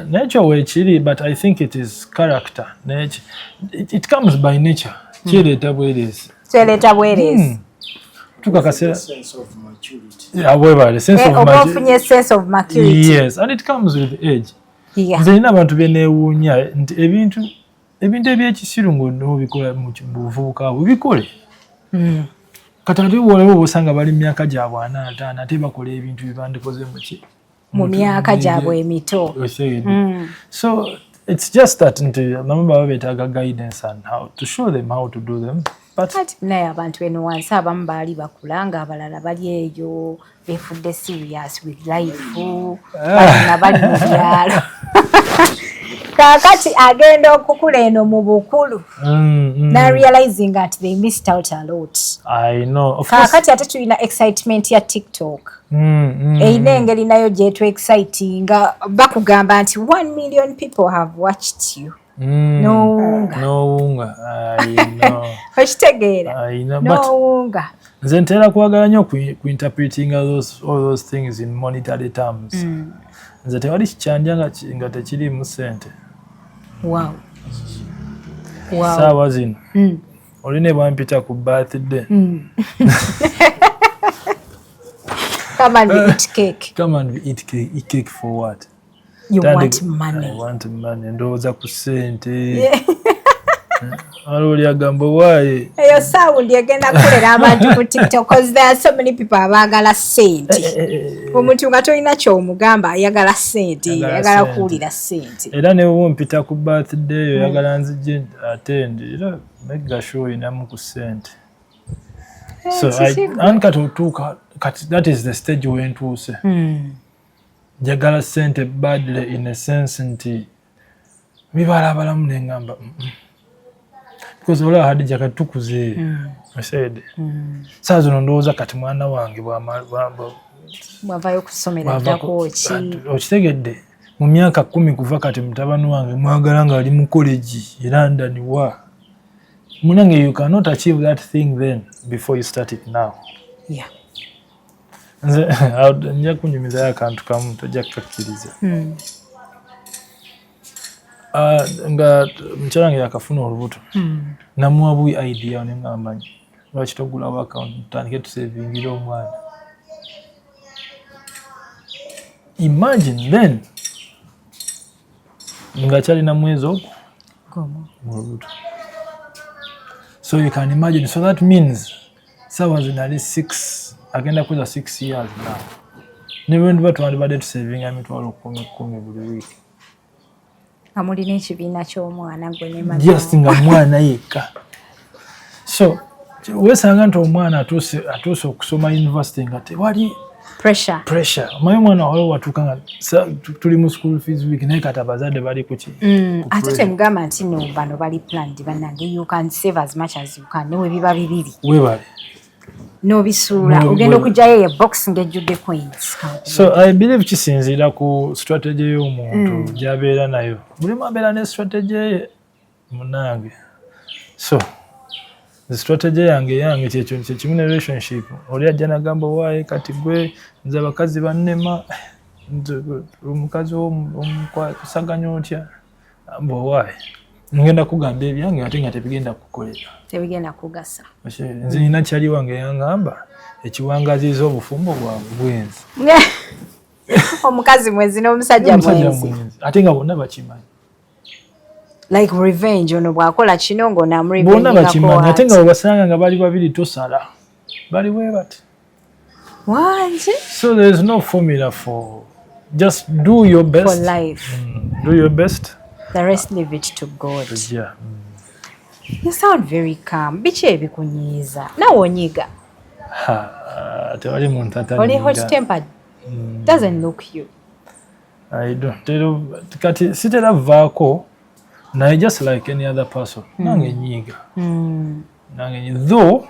Nature wekiri, but I think it is character. Nature it comes by nature. Kyereta bwerezi. Kyereta bwerezi. Tukakasera sense of maturity. Yeah, webale sense of maturity. Sense of maturity. Yes, and it comes with age. Yeah. Nze abantu benewuunya nti ebintu ebyekisiru ng'obikola mu buvubuka bubikole. Kati ate waliwo bosanga bali myaka gyabwe 45 ate bakola ebintu bibandikoze mu myaka gyabwe emito. So it's just that namamba babetaaga guidance and how to show them how to do them. But naye abantu eno wansi abamu baali bakulanga abalala bali eyo befudde serious with life. Bali mu byalo. Kakati agenda okukula eno mu bukulu. Na realizing that they missed out a lot. I know. Of course. Kakati ate tulina excitement ya TikTok. Eyina engeri nayo gyetu exciting bakugamba nti 1 million people have watched you. No wunga. I know. Okitegeera. No wunga. Nze ntera kwagala nnyo ku-interpreting all those things in monetary terms. Nze tewali kikyanja nga tekirimu ssente. Wow. Saawa zino olina bwampita ku birthday. Come and eat cake. Come and eat cake. Eat cake for what? You want money. I want money. Ndowooza ku ssente. Oli agamba waaye. Eyo sound egenda kulera abantu ku TikTok because there are so many people abaagala ssente. Omuntu nga tolina ky'omugamba ayagala ssente, ayagala kuwulira ssente. Era ne bwe mpita ku birthday eyo ayagala nzije attend. Era mega show inamu ku ssente. So ankatuuka kati that is the stage we ntuuse. Njagala ssente badly in a sense nti bibalabalamu ne ngamba because ola Hadija katukuze I said saa zino ndowooza kati mwana wange mwavayo kusomera jako ki okitegedde mu myaka 10 kuva kati mutabani wange mwagala nga ali mu college e London wa munange you cannot achieve that thing then before you start it now. Yeah. Nja kunyumizayo akantu kamu tojja kukakkiriza. Nga mukyala wange yakafuna olubuto namuwa buyi idea ne ngamba lwaki togulawo account tutandike tusevingira omwana. Imagine then nga kyalina mwezi ogwo mu lubuto. So you can imagine, so that means sawa zinali 6 agenda kuza 6 years now. Niwe ndiba twandibadde tusevinga emitwalo 10 buli week. Amulina ekibiina ky'omwana gwe ne mama. Just nga mwana yekka. So wesanga nti omwana atuuse okusoma university nga tewali pressure. Omanyi omwana waliwo watuuka nga tuli mu school fees week naye kati abazadde bali ku ki. Ate temugamba nti no bano bali planned bannange you can save as much as you can newe biba bibiri. Weebale. N'obisuula ogenda okugyayo ye box ng'ejjudde coins. So I believe kisinziira ku strategy y'omuntu gy'abeera nayo. Buli abeera ne strategy ye munange. So the strategy yange kye kimu ne relationship oli ajja nagamba waaye kati gwe nze abakazi bannema omukazi omukwasaganya otya mbo waaye ngenda kugamba ebyange ate nga tebigenda kukolera. Tebigenda kugasa. Nze nina kyali wange yangamba ekiwangaziza obufumbo bwange bwenzi. Omukazi mwezi n'omusajja mwenzi. Ate nga bonna bakimanyi. Like revenge ono bwakola kino ng'onamurevenge. Bonna bakimanyi ate nga bwebasanga nga bali babiri tosala. Bali bwe bati. What? So there is no formula for just do your best. For life. Do your best. The rest leave it to God. Yeah. You sound very calm. Biki ebikunyiiza? Nawe onyiga. Tewali muntu atanyiiga. Oli hot tempered. Doesn't look you. I don't. Kati sitera vaako. Naye just like any other person. Nange nyiiga. Nange nyiiga. Though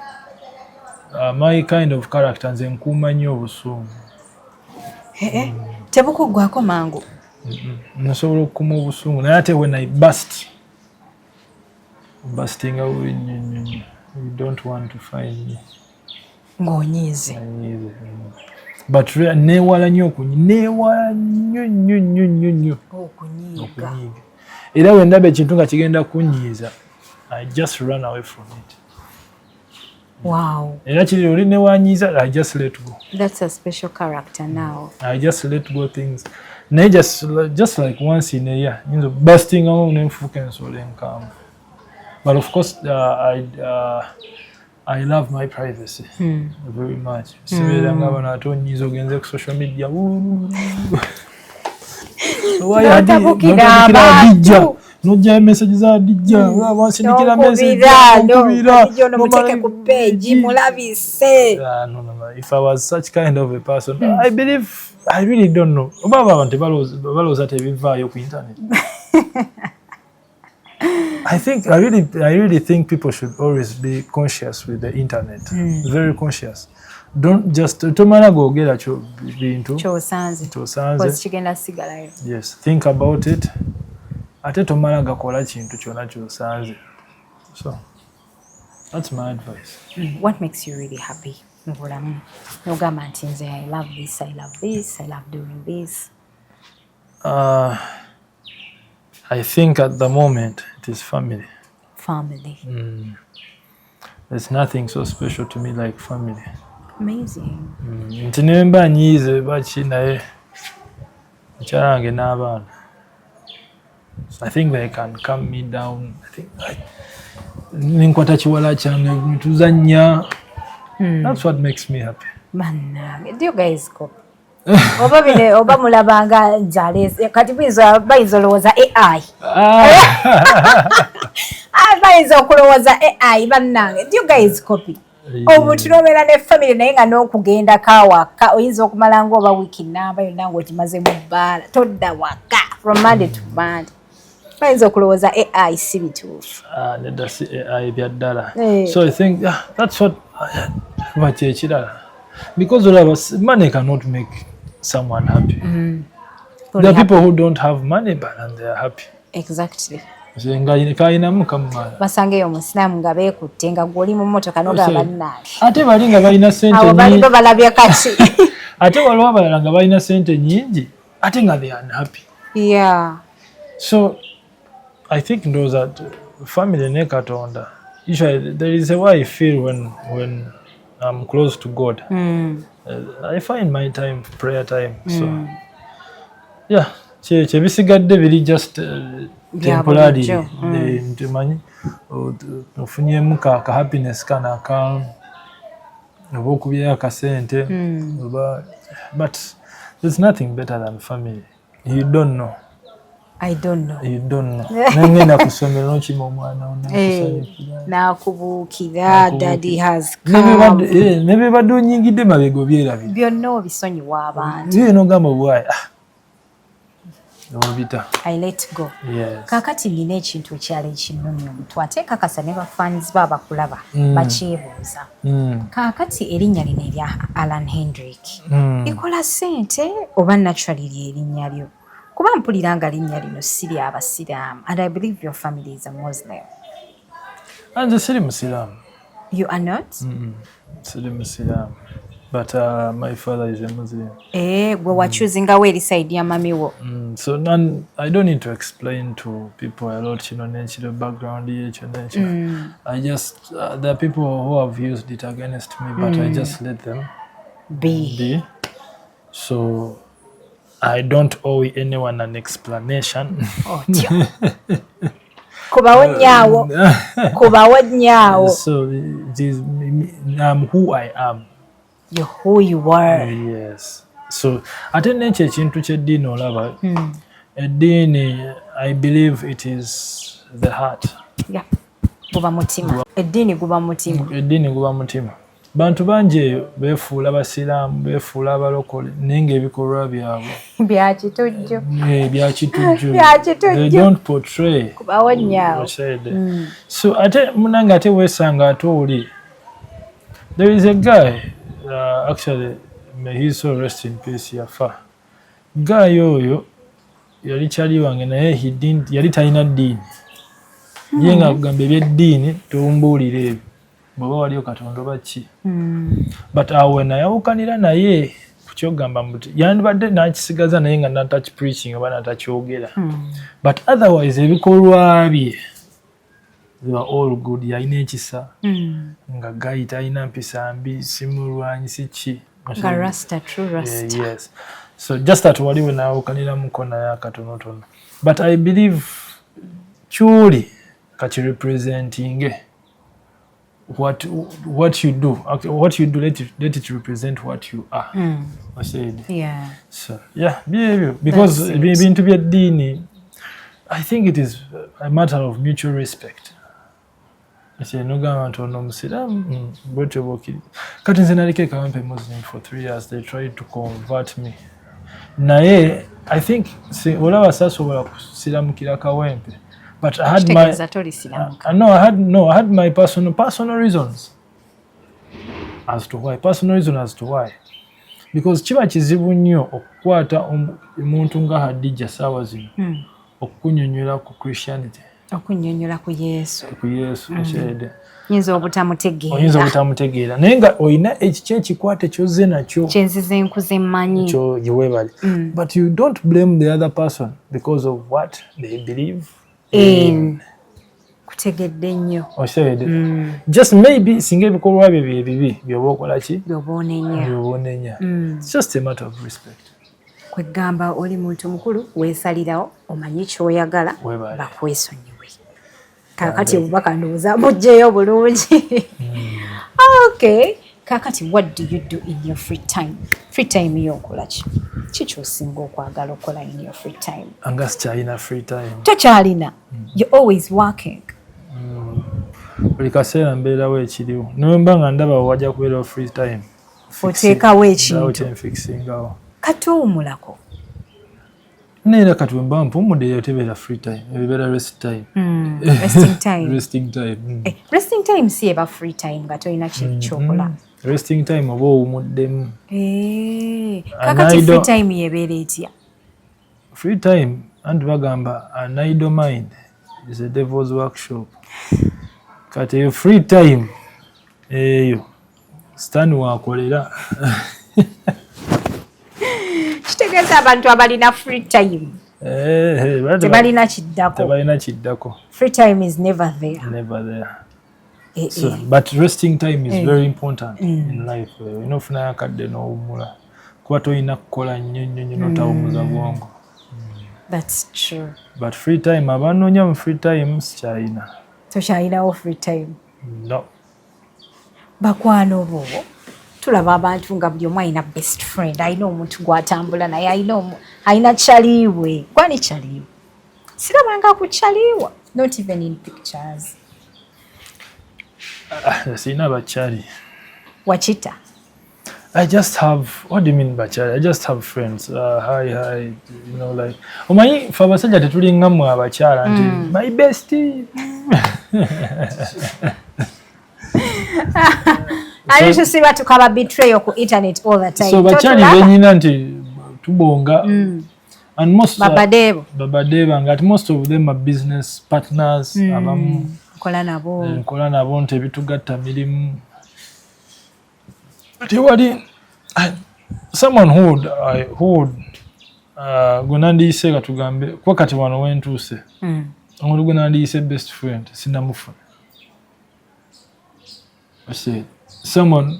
my kind of character nze nkuuma nnyo obusungu. Tebukuggwako mangu. Nasobola okukuma obusungu naye ate when I burst bursting away you don't want to find me ng'onyiize but neewala nnyo neewala nnyo okunyiiga era we ndaba ekintu nga kigenda kunyiiza I just run away from it. Wow. Era kiri oli newanyiiza I just let go. That's a special character now. I just let go things. Naye just like once in a year, you know, bursting out and focusing on calm. But of course, I love my privacy very much. Sibera nga bana atonyizo genze ku social media. Why Adija? Nojja message za Adija. Wasindikira message. No muteke ku page mulabise. No. If I was such kind of a person, I believe I really don't know. Oba abantu balooza tebivaayo ku internet. I really think people should always be conscious with the internet. Very conscious. Don't just tomala googera kyo bintu kyosanze kigenda sigalayo. Yes, think about it. Ate tomala gakola kintu kyona kyosanze. So that's my advice. What makes you really happy? Nogamba nti nze I love this, I love this, I love doing this. I think at the moment it is family. Family. There's nothing so special to me like family. Amazing. Nti nemba nyize baki naye mukyalange n'abaana. I think they can calm me down. I think ninkwata kiwala kyange tuzannya. That's what makes me happy. Bannange, do you guys go? Oba mulabanga njale kati bayinza olowooza AI. Bayinza okulowooza AI bannange. Do you guys copy? Omuntu n'obeera ne family naye nga n'okugenda kawaka oyinza okumala ng'oba wiiki namba yonna ng'ogimaze mu bbaala todda waka from Monday to Monday. Bayinza okulowooza AI si bituufu. Nedda si AI bya ddala. So I think that's what ekirala. Because money cannot make someone happy. There are people who don't have money but and they are happy. Exactly. Basangeyo omusiraamu nga beekutte nga gw'oli mu mmotoka n'ogaba bannange. Ate bali nga balina ssente nyingi. Abo balibo balabye kati. Ate waliwo abalala nga balina ssente nyingi ate nga they are unhappy. Yeah. So I think those are family ne Katonda. Usually there is a way I feel when I'm close to God. I find my time, prayer time. So yeah, kyebisigadde biri just temporary. Ntimanyi ofunyemu ka happiness kana ka oba okubyayo akasente. But there's nothing better than family. You don't know. I don't know. You don't know. Nengenda kusomera n'okima omwana n'akubuukira daddy has come. Nebibadde onyingidde mabega obyerabira. Byonna obisonyiwa abantu. N'ogamba obwayi. Obita. I let go. Yes. Kakati nina ekintu ekyala ekinnumya omutwe ate kakasa ne bafans ba bakulaba bakyebuuza. Kakati erinnya lino erya Allan Hendrick. Ikola ssente oba naturally ly'erinnya lyo? Kuba mpulira nga linnya lino siri abasiraamu and I believe your family is a Muslim. Nze siri musiraamu. You are not? Siri musiraamu. But my father is a Muslim. Gwe wachuzingawo eri side ya mami wo. So I don't need to explain to people a lot, the background here, I just there are people who have used it against me, but I just let them be. So I don't owe anyone an explanation. Oh, kubawo nyawo. So I'm who I am. You're who you are. Yes. So ate n'ekyo ekintu ky'eddiini olaba eddiini I believe it is the heart. Yeah. Guba mutima. Eddiini guba mutima. Eddiini guba mutima. Bantu bangi eyo beefuula basiraamu beefuula abalokole naye ng'ebikolwa byabwe bya kitujju. Bya kitujju. They don't portray. Kubawo nnyawo. So ate munange ate weesanga ate oli. There is a guy actually may he so rest in peace yafa. Guy oyo yali kyali wange naye yali talina ddiini. Ye nga kugamba ebyeddiini tombuulira ebyo. Bw'oba waliyo Katonda oba ki. But awe nayawukanira naye kukyogamba mbuti yandibadde nakisigaza naye nga nataki preaching oba natakyogera. But otherwise ebikolwa bye they were all good. Yalina ekisa nga Guy talina mpisa mbi simulwanyi si ki. Rasta, true Rasta. Yes. So just that waliwo nayawukanira mu kona ya katonotono. But I believe truly kati representing what you do, let it represent what you are. I said. Yeah. So yeah, because bintu bya dini, I think it is a matter of mutual respect. I say no government or no Muslim, but you work it. Kati nze nalike kawampe Muslim for 3 years. They tried to convert me. Naye I think olaba sasobola kusiramukira kawempe. But I had my personal reasons as to why. Because kiba kizibu nnyo okukwata omuntu nga Hadija saawa zino okunyonyola ku Christianity, okunyonyola ku Yesu akyede oyinza obutamutegeera naye nga olina ekikwate kyozze nakyo kyenzize nkuze mmanyi kyo giwebale. But you don't blame the other person because of what they believe in. Kutegedde nnyo just maybe singa ebikolwa bye ebibi byoba okola ki by'oboonenya. It's just a matter of respect. Kwegamba oli muntu mukulu weesalirawo omanyi kyoyagala bakwesonyiwe. Kakati obubaka ndowooza mugjeyo bulungi. Okay, kakati what do you do in your free time? Free time yokola ki? Ky'osinga okwagala okola in your free time? Anga sikyalina free time. Tokyalina. You're always working. Buli kaseera mbeerawo ekiriwo naye mba nga ndaba wajja kubeerawo free time oteekawo ekintu kyenfikisingawo kati owumulako neera kati wemba mpumudde eyo tebeera free time ebibeera resting time. Resting time si eba free time nga tolina kyokola. Resting time oba owumuddemu. Kakati free time yebeera etya? Free time anti bagamba an idle mind is a devil's workshop. Kati eyo free time eyo sitaani waakolera. Kitegeeza abantu abalina free time tebalina kiddako. Free time is never there. So, but resting time is very important in life. Inofunayo akadde n'owummula kuba tolina kukola nnyo n'otawummuza bwongo. That's true. But free time abanoonya mu free time sikyalina. Tokyalinawo free time? No. Bakwano bo tulaba abantu nga buli omu alina best friend, alina omuntu gw'atambula naye alina kyaliiwe. Gwani kyaliiwe? Sirabanga ku kyaliiwa. Not even in pictures. Sina bakyali. Wachita? I just have, what do you mean bakyali? I just have friends. Hi, you know, like, omanyi fe abasajja tetulinga mmwe abakyala nti my bestie. I used to see what to call a betrayal ku internet all the time. So bakyali benyina nti tubonga and most babadebo nga most of them are business partners. Abamu nkola nabo nti ebitugatta mirimu. Tewali someone who would gunandiyise katugambe kuba kati wano wentuuse omuntu gunandiyise best friend sinamufuna. Someone,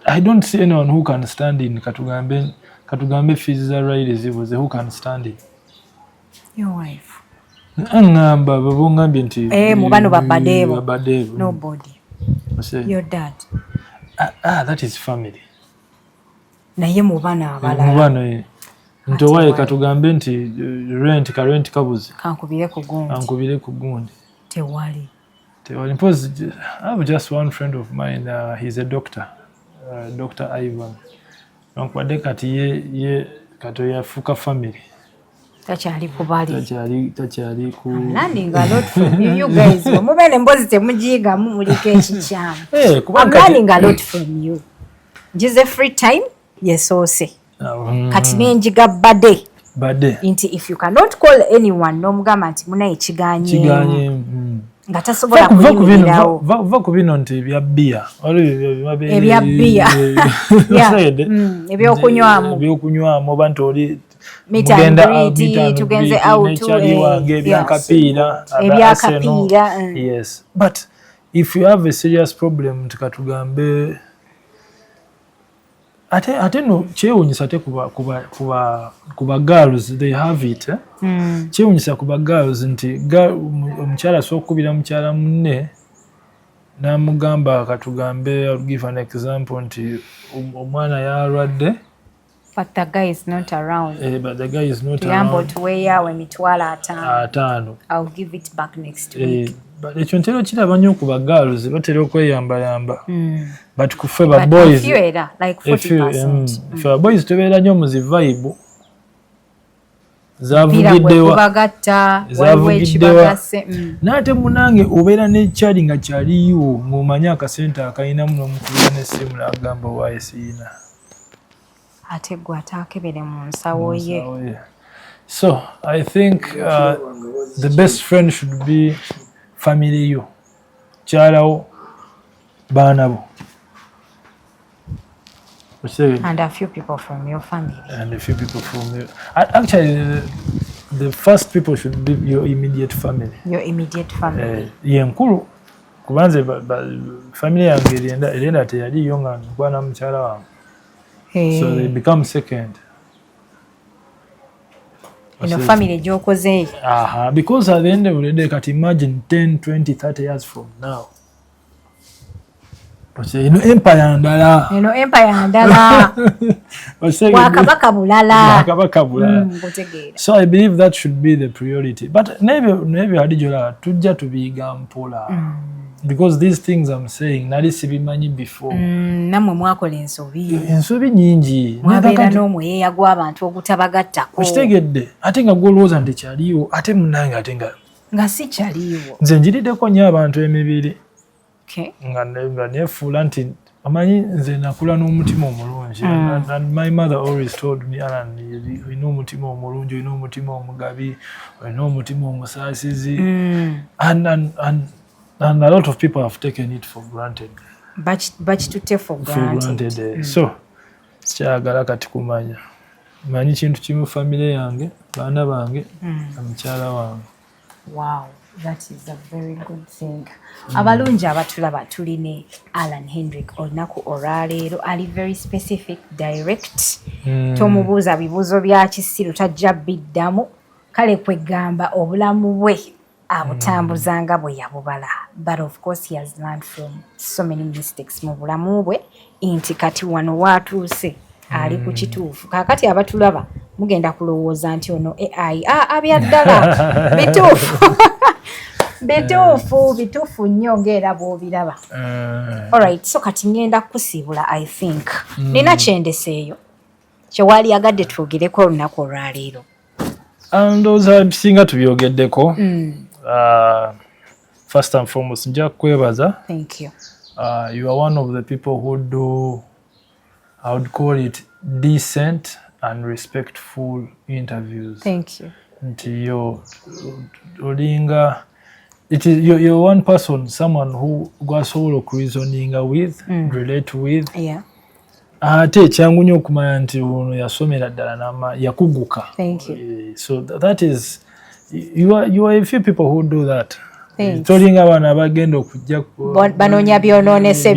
I don't see anyone who can stand in katugambe physical right ezibuze who can stand in. Your wife. Angamba babongambye nti mubano babadebo. Nobody. Your dad. That is family. Naye mubana abalala. Mubano ntowaye katugambe nti rent kabuze. Kankubire ku gundi. Tewali. I have just one friend of mine, he's a doctor, Dr. Ivan. Donc kati ye kato yafuka family. Takyali kubali. Takyali ku. Learning a lot from you guys. Mubene mbozi temujiga muliko ekikyamu. I'm learning a lot from you. Njize free time yesoose. Kati nenjiga bade. Inti if you cannot call anyone nomugamba nti muna ekiganye. Nga tasobola kuyimirirawo. Va ku bino nti ebyabbiya. Ebyabbiya. Ebyokunywamu oba nti oli mugenda tugenze out ebyakapiira. Yes. But if you have a serious problem tukatugambe ate no kyewunyisa te kuba girls they have it. Kyewunyisa kuba girls nti omukyala sokubira mukyala munne namugamba katugambe, I'll give an example nti omwana yalwadde but the guy is not around. But the guy is not around. Yambo tuweya we mitwala 5. I'll give it back next week. But ekyo ntero kiraba nnyo ku ba girls batera okweyambayamba. But kufe ba boys like 40%. Fe ba boys tubeera nnyo mu zi vibe. zavugiddewa n'ate munange obeera n'ekyali nga kyaliyo ng'omanyi akasente akalinamu n'omukubira n'essimu n'agamba owaaye siina ate gwe ataakebere mu nsawo ye. So I think the best friend should be family yo, kyalawo, baana bo. And a few people from your family. And a few people from you. Actually, the first people should be your immediate family. Your immediate family. Yenkulu kubanze family yange erenda teyaliyo nga nkwana mukyala wange. So they become second. Family gyokoze. Because at the end of the day, can imagine 10, 20, 30 years from now. Empire ndala. Empire ndala. Wakabaka bulala. So I believe that should be the priority. But maybe hadijola tujja tubiga mpola. Because these things I'm saying nali sibimanyi before. Namwe mwakola ensobi. Ensobi nyingi. Mwabeera n'omweya gw'abantu ogutabagattako. Okitegedde ate nga gwolowooza nti kyaliwo ate munnange ate nga si kyaliwo. Nze njiriddeko nnyo abantu emibiri. Okay. Nga nefuula nti amanyi nze nakula n'omutima omulungi. And my mother always told me, Allan, olina omutima omulungi, olina omutima omugabi, olina omutima omusaasizi. And a lot of people have taken it for granted. But to take for granted. So, kyagala kati kumanya. Manyi kintu kimu family yange, baana bange, omukyala wange. Wow, that is a very good thing. Abalungi abatulaba tuline Allan Hendrick olunaku olwaleero ali very specific, direct. Tomubuuza bibuuzo bya kisiru tajja biddamu. Kale kwegamba obulamu bwe abutambuzanga bwe yabubala. But of course he has learned from so many mistakes mu bulamu bwe nti kati wano waatuuse ali ku kituufu. Kaakati abatulaba mugenda kulowooza nti ono AI abyaddala bituufu nnyo ng'era bw'obiraba. Alright, so kati ngenda kusiibula I think. Nina kyendeseeyo kyewali agadde twogereko olunaku olwaleero. Ndowooza bisinga tubyogeddeko. First and foremost, nja kwebaza. Thank you. You are one of the people who do, I would call it, decent and respectful interviews. Thank you. Ntuuyo, olinga, you're one person, someone who gwasobola reasoning with, relate with. Yeah. Ate kyangu nnyo okumanya nti ono yasomera ddala nama yakuguka. Thank you. So that is, you are a few people who do that. Thanks. Tolinga abaana abagenda okujja banoonya byonoonese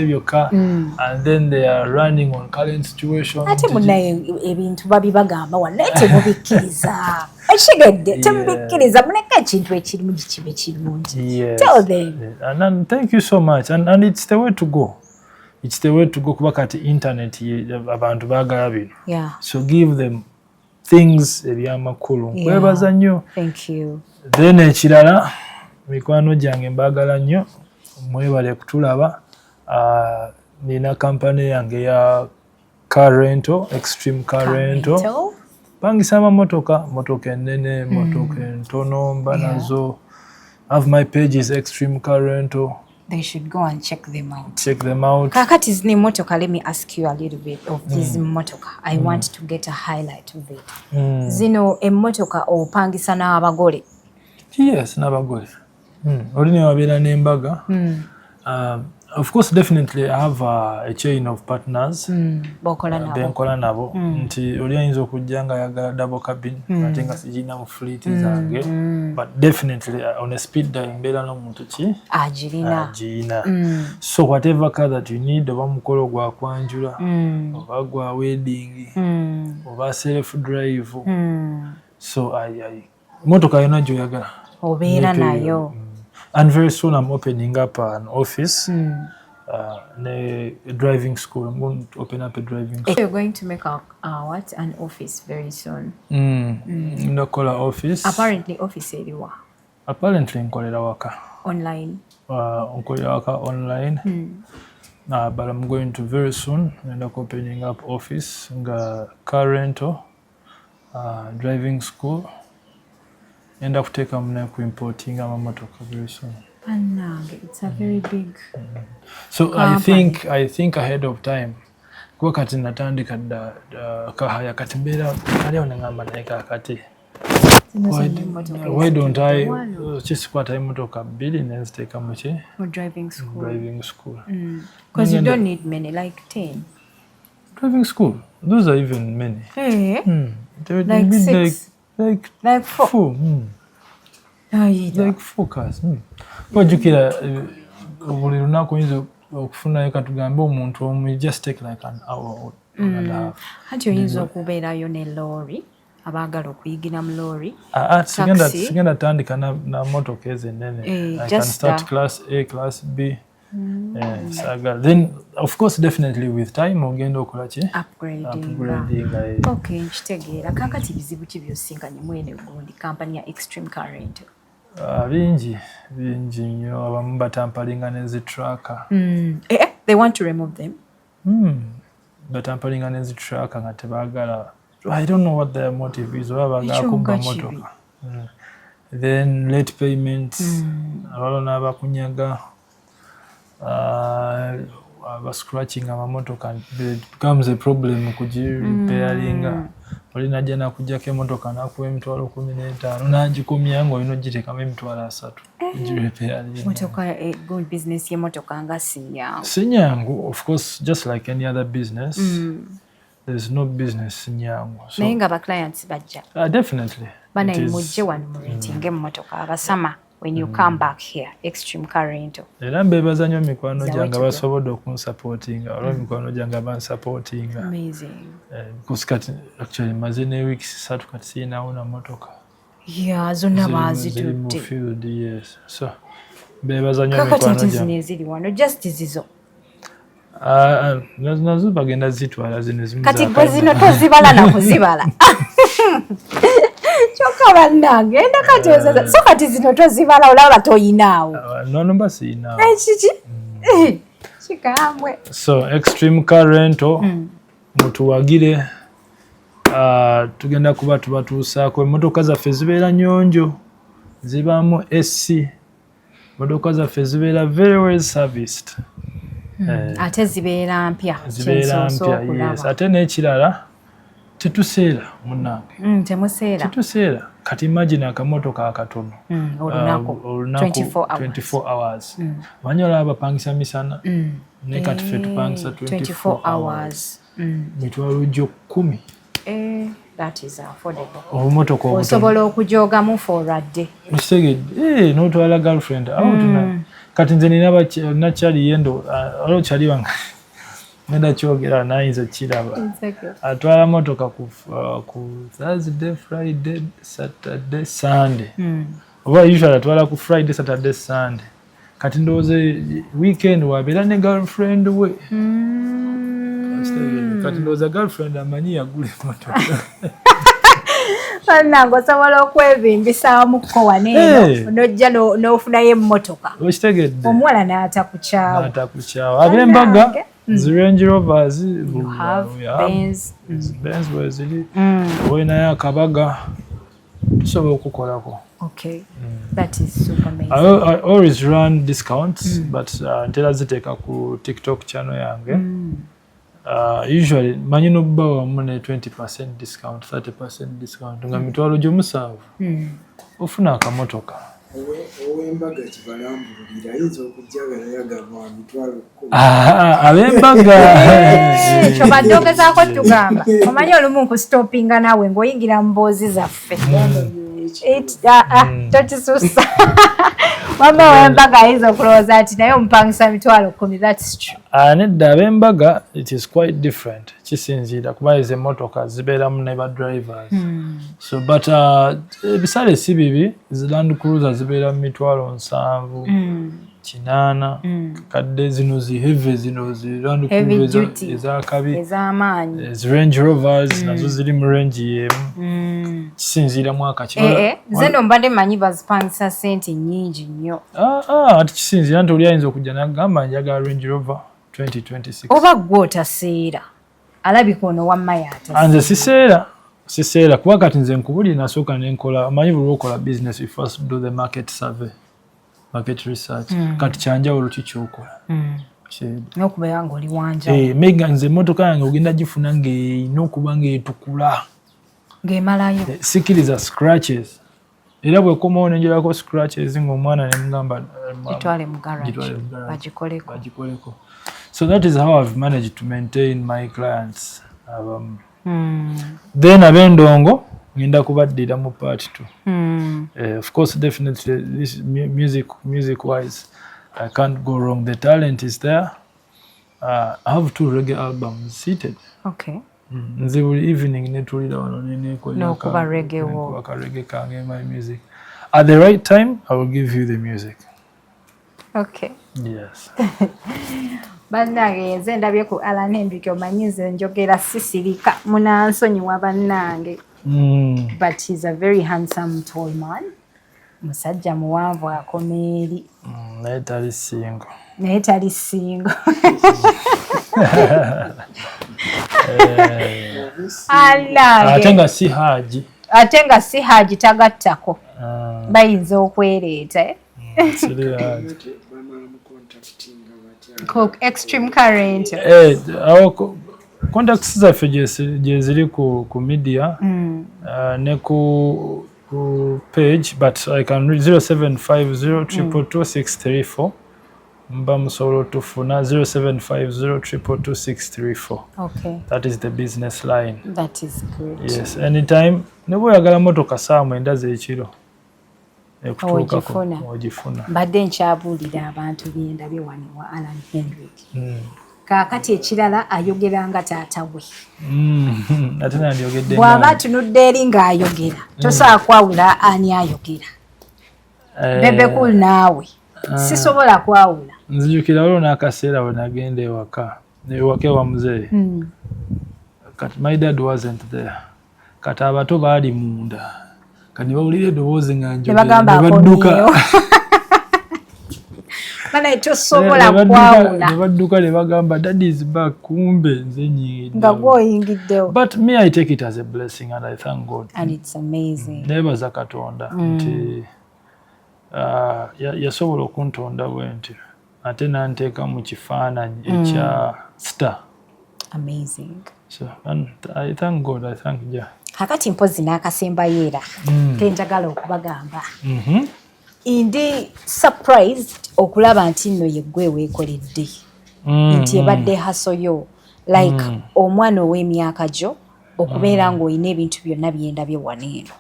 byokka and then they are running on current situation. Ate munnaye ebintu babibagamba wanaye temubikkiriza. Ekigedde temubikkiriza muleke ekintu ekirimu kibe kirungi. Tell them. And thank you so much and it's the way to go. It's the way to go kuba kati internet abantu baagala bino. Yeah. So give them things ebyamakulu. Kwebaza nnyo. Thank you. Then ekirala mikwano gyange mbaagala nnyo mwebale kutulaba. Nina kampani yange ya car rental, extreme car rental. Pangisa amamotoka, motoka ennene, motoka entono mba nazo. Have my pages, extreme car rental. They should go and check them out. Kakati zini motoka, let me ask you a little bit of this motoka. I want to get a highlight of it. Zino emotoka opangisa n'abagole. Yes, n'abagole. Olina wabeera n'embaga. Of course, definitely I have a chain of partners. Benkola nabo. Nti oli ayinza okujja nga ayagala double cabin. Ate nga sijina mu fleet zange. But definitely on a speed dial mbeera n'omuntu ki? Agirina. So whatever car that you need, oba mukolo gwa kwanjula, oba gwa wedding, oba self drive. So motoka yonna gy'oyagala. Obeera nayo. And very soon I'm opening up an office, a driving school. I'm going to open up a driving school. You're going to make an office very soon? Ndokola office. Apparently office eriwa? Apparently nkolera waka. Online? Nkolera waka online. But I'm going to very soon end up opening up office, car rental, driving school. Enda kuteka muna ku importing amamotoka very soon. It's a very big so company. I think ahead of time kwa kati natandika kahaya katibera ali onangamba naye kakati why don't I just what I motoka business take amuche for driving school because you don't need many, like 10 driving school. Those are even many. Like 6 like 4 like 4 cars. Wajukira buli lunaku oyinza okufuna katugambe omuntu omu just take like an hour and a half. Hati oyinza okubeerayo ne lorry abaagala okuyigira mu lorry sigenda tandika na motoka ezenene. I can start class A, class B. Saga. Then of course definitely with time ogenda okola ki upgrading. Okay, nkitegeera. Kakati bizibu ki byosinkanye mwene gundi company ya Extreme Car Rental? Bingi nnyo. Abamu batampalinga n'ezi tracker. They want to remove them. Batampalinga n'ezi tracker nga tebaagala. I don't know what their motive is. Oba baagala kubba motoka. Then late payments. Abalala n'abakunyaga. Scratching amamotoka becomes a problem repairing. Olina jana kujjako emotoka nakuwa emitwalo 15 nagikomya ngo olina ogiteekamu emitwalo 3 repairing. Motoka good business y'emotoka nga sinyangu. Of course, just like any other business, there's no business sinyangu. So naye nga ba clients bajja definitely bana mujje wano mu rating emotoka abasama when you come back here, Extreme Car Rental. Era mbebaza nnyo mikwano gyange basobodde okunsupportinga olwo mikwano gyange bansupportinga. Amazing. Because kati actually maze ne weeks 3 kati sinawo na motoka. Zonna bazitutte. Field, yes. So mbebaza nnyo mikwano gyange. Kakati ziri wano just zizo. Nazo bagenda zitwala zino zimu. Kati gwe zino tozibala na kuzibala. Choka bannange enda kati so kati zino tozibala olaba toyinaawo. No mbasi inaawo. Kiki? Chikamwe. So Extreme Car Rental mutuwagire tugenda kuba tubatuusaako emmotoka zaffe zibeera nnyonjo zibaamu SC. Emmotoka zaffe zibeera very well serviced. Ate zibeera mpya. Yes. Ate n'ekirala tetuseera munnange. Tetuseera. Kati imagine akamotoka akatono. Olunaku 24 hours. Banyola abapangisa misana. Ne kati ffe tupangisa 24 hours. Mitwalo gyo 10. That is affordable. Obumotoka obutono. Osobola okujoogamu for a day. Okitegedde. N'otwala girlfriend. Kati nze nina nakyali yendo olwo kyali wange. Nenda kyogera nayinza kiraba. Atwala motoka ku Thursday, Friday, Saturday, Sunday. Oba usually atwala ku Friday, Saturday, Sunday. Kati ndowooza weekend wabeera ne girlfriend we. Kati ndowooza girlfriend amanyi yagula motoka. Nango osobola okwebimbisaamuko waneeno n'ojja n'ofunayo emmotoka. Okitegedde. Omuwala n'atakukyawa. Ab'embaga Range Rovers, you have Benz where zili. Oyinayo akabaga tusobola okukolako. Okay, that is super amazing. I always run discounts, but ntera ziteeka ku TikTok channel yange. Usually manyi n'obba wamu ne 20% discount, 30% discount nga mitwalo gy'omusanvu ofuna akamotoka. Ow'embaga kibalambulira ayinza okujjaga naye agamba mitwalo 10. Ab'embaga ekyo badde ogezaako tugamba omanyi olumu nkusitopinga naawe ng'oyingira mu mboozi zaffe tokisusa wamma ow'embaga ayinza okulowooza nti naye omupangisa mitwalo 10. That's true. Nedda ab'embaga it is quite different. Kisinziira kuba ezo emmotoka zibeeramu ne ba drivers. So but ebisale si bibi. Land Cruiser zibeera mu mitwalo 7, 8. Kadde zino zi heavy zino zi Land Cruiser ez'akabi ez'amaanyi. Range Rovers nazo ziri mu range y'emu. Kisinziira mwaka ki. Nze ndo mbadde manyi bazipangisa ssente nnyingi nnyo. Ati kisinziira nti oli ayinza okujja n'agamba njagala Range Rover 2026. Oba gwe otaseera alabika ono wamma y'atase. Nze siseera. siseera kuba kati nze nkubulira nasooka nenkola amanyi buli okola business you first do the market survey market research kati kyanjawulo kikyokola n'okubeera ng'oli wanja mega nze emmotoka yange ogenda gifuna ng'erina okuba ng'etukula ng'emalayo sikiriza scratches era bwekomawo nenjolako scratches ng'omwana nemugamba gitwale mu garage bagikoleko. So that is how I've managed to maintain my clients. Then abendongo ngenda kubaddira mu part 2. Of course, definitely this music wise I can't go wrong. The talent is there. I have 2 reggae albums seated. Okay. Nze buli evening netulira wano n'okuba reggae wo reggae kange my music. At the right time I will give you the music. Okay. Yes. Bannange nze ndabye ku Allan Hendrick omanyi nze njogera sisirika munansonyiwa bannange. But he's a very handsome tall man. Musajja muwanvu akomeeri. Naye tali singo. Ate nga si haji tagattako. Bayinza okwereeta. Extreme current. Contacts zaffe gye ziri ku media ne ku page, but I can read 0750222634. Mba musobola otufuna 0750222634. Okay. That is the business line. That is good. Yes, anytime ne bw'oyagala motoka saa mwenda z'ekiro ogifuna. Mbadde nkyabuulira abantu byendabye wano wa Allan Hendrick. Kaakati ekirala ayogera nga taata we. Ate nandyogedde bw'aba atunudde eri ng'ayogera tosobola kwawula ani ayogera. Bebecools naawe sisobola kwawula. Nzijukira waliwo n'akaseera bwe nagenda ewaka ewa muzeeyi. Kati my dad wasn't there. Kati abato baali munda. Kati bawulira eddoboozi nga njogera ne badduka. Mana tosobola kwawula. Ne badduka ne bagamba daddy is back, kumbe nze nyingidde. Nga gw'oyingiddewo. But me I take it as a blessing and I thank God. And it's amazing. Nebaza Katonda nti yasobola okuntonda bwe ntyo ate nanteeka mu kifaananyi ekya star. Amazing. So and I thank God, I thank Jah. Kakati mpozi n'akasembayo era kenjagala okubagamba. Ndi surprised okulaba nti nno yeggwe weekoledde nti ebadde hasoyo like omwana ow'emyaka gyo okubeera ng'olina ebintu byonna byendabye wano eno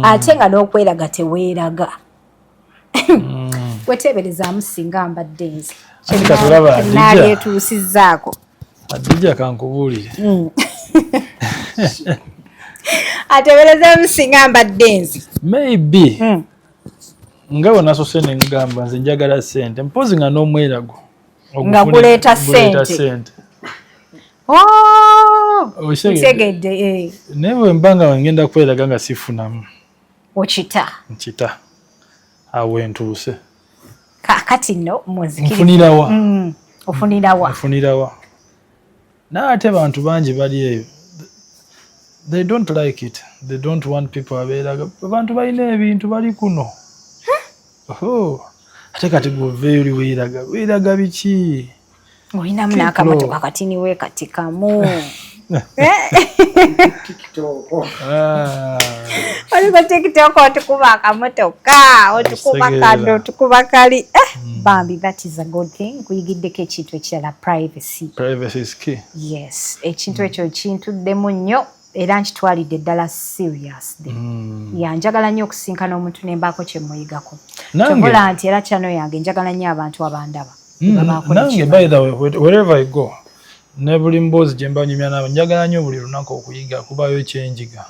ate nga n'okweraga teweeraga. Weteeberezaamu singa mbadde nze kyenaalyetuusizzaako. Adija kankubuulire. Ateeberezaamu singa mbadde nze. Maybe. Nga bwe nasose ne ngamba nze njagala ssente mpozi nga n'omwerago. Nga guleeta ssente. Ntegedde. Naye bwe mba nga ngenda kweraga nga sifunamu. Okita. Nkita. Awo ntuuse. Kaakati nno muzikiriza. Nfunirawa. Ofunirawa. N'ate bantu bangi bali eyo. They don't like it. They don't want people abeeraga. Abantu balina ebintu bali kuno. Ate kati gweveeyo oli weeraga biki? Olinamu n'akamotoka katini weekatikamu. Oliko TikTok otukuba akamotoka, otukuba kado, otukuba kali. Bambi, that is a good thing. Kuyigiddeko ekintu ekirala privacy. Privacy is key. Yes, ekintu ekyo kintuddemu nnyo era nkitwalidde ddala seriously. Njagala nnyo okusinkana omuntu ne mbaako kye muyigako. Kyobola nti era channel yange njagala nnyo abantu abandaba. Nange by the way, wherever I go, ne buli mboozi gye mba nyumya nabo njagala nnyo buli lunaku okuyiga kubaayo ekyenjiga.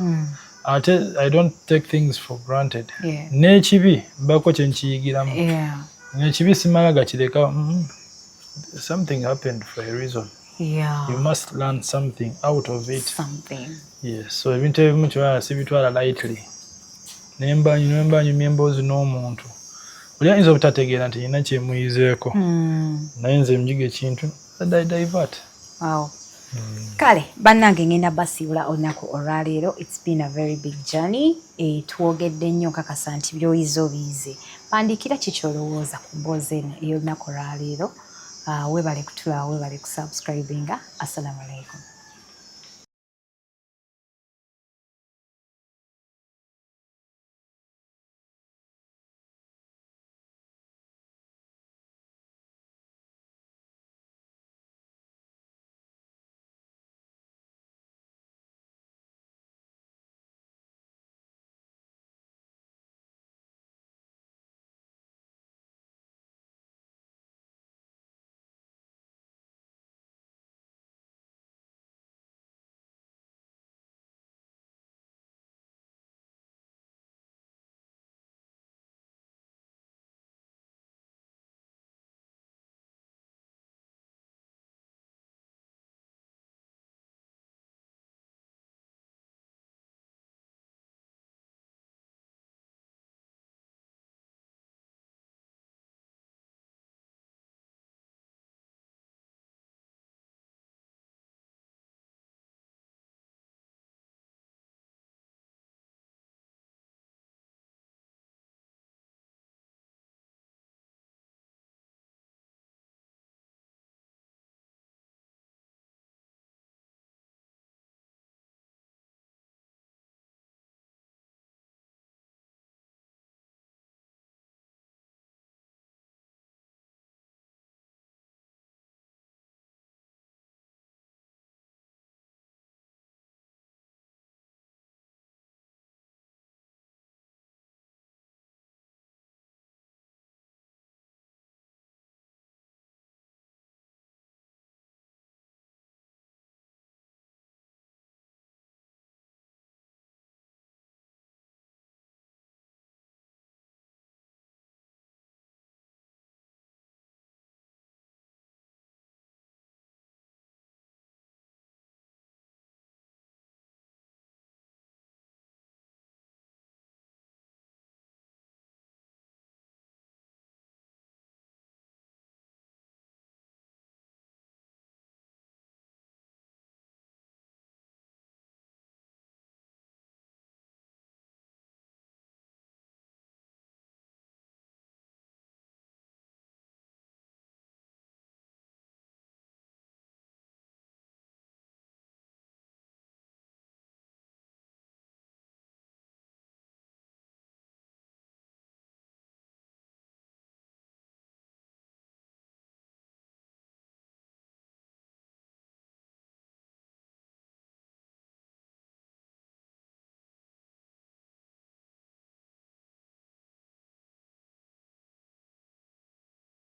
Ate I don't take things for granted. N'ekibi mbaako kye nkiyigiramu. N'ekibi simala gakireka. Something happened for a reason. You must learn something out of it. Yes, so ebintu ebimu kyewala sibitwala lightly. Nemba nyumya emboozi n'omuntu. Oli ayinza obutategeera nti nyina kyemuyizeeko. Naye nze mjiga ekintu divert. Kale bannange ngenda basiibula olunaku olwaleero. It's been a very big journey. Twogedde nnyo kakasa nti by'oyize obiyize. Pandikira kikyolowooza ku mboozi eno ey'olunaku olwaleero. Weebale kutulaba, weebale kusubscribinga. Assalamu alaikum.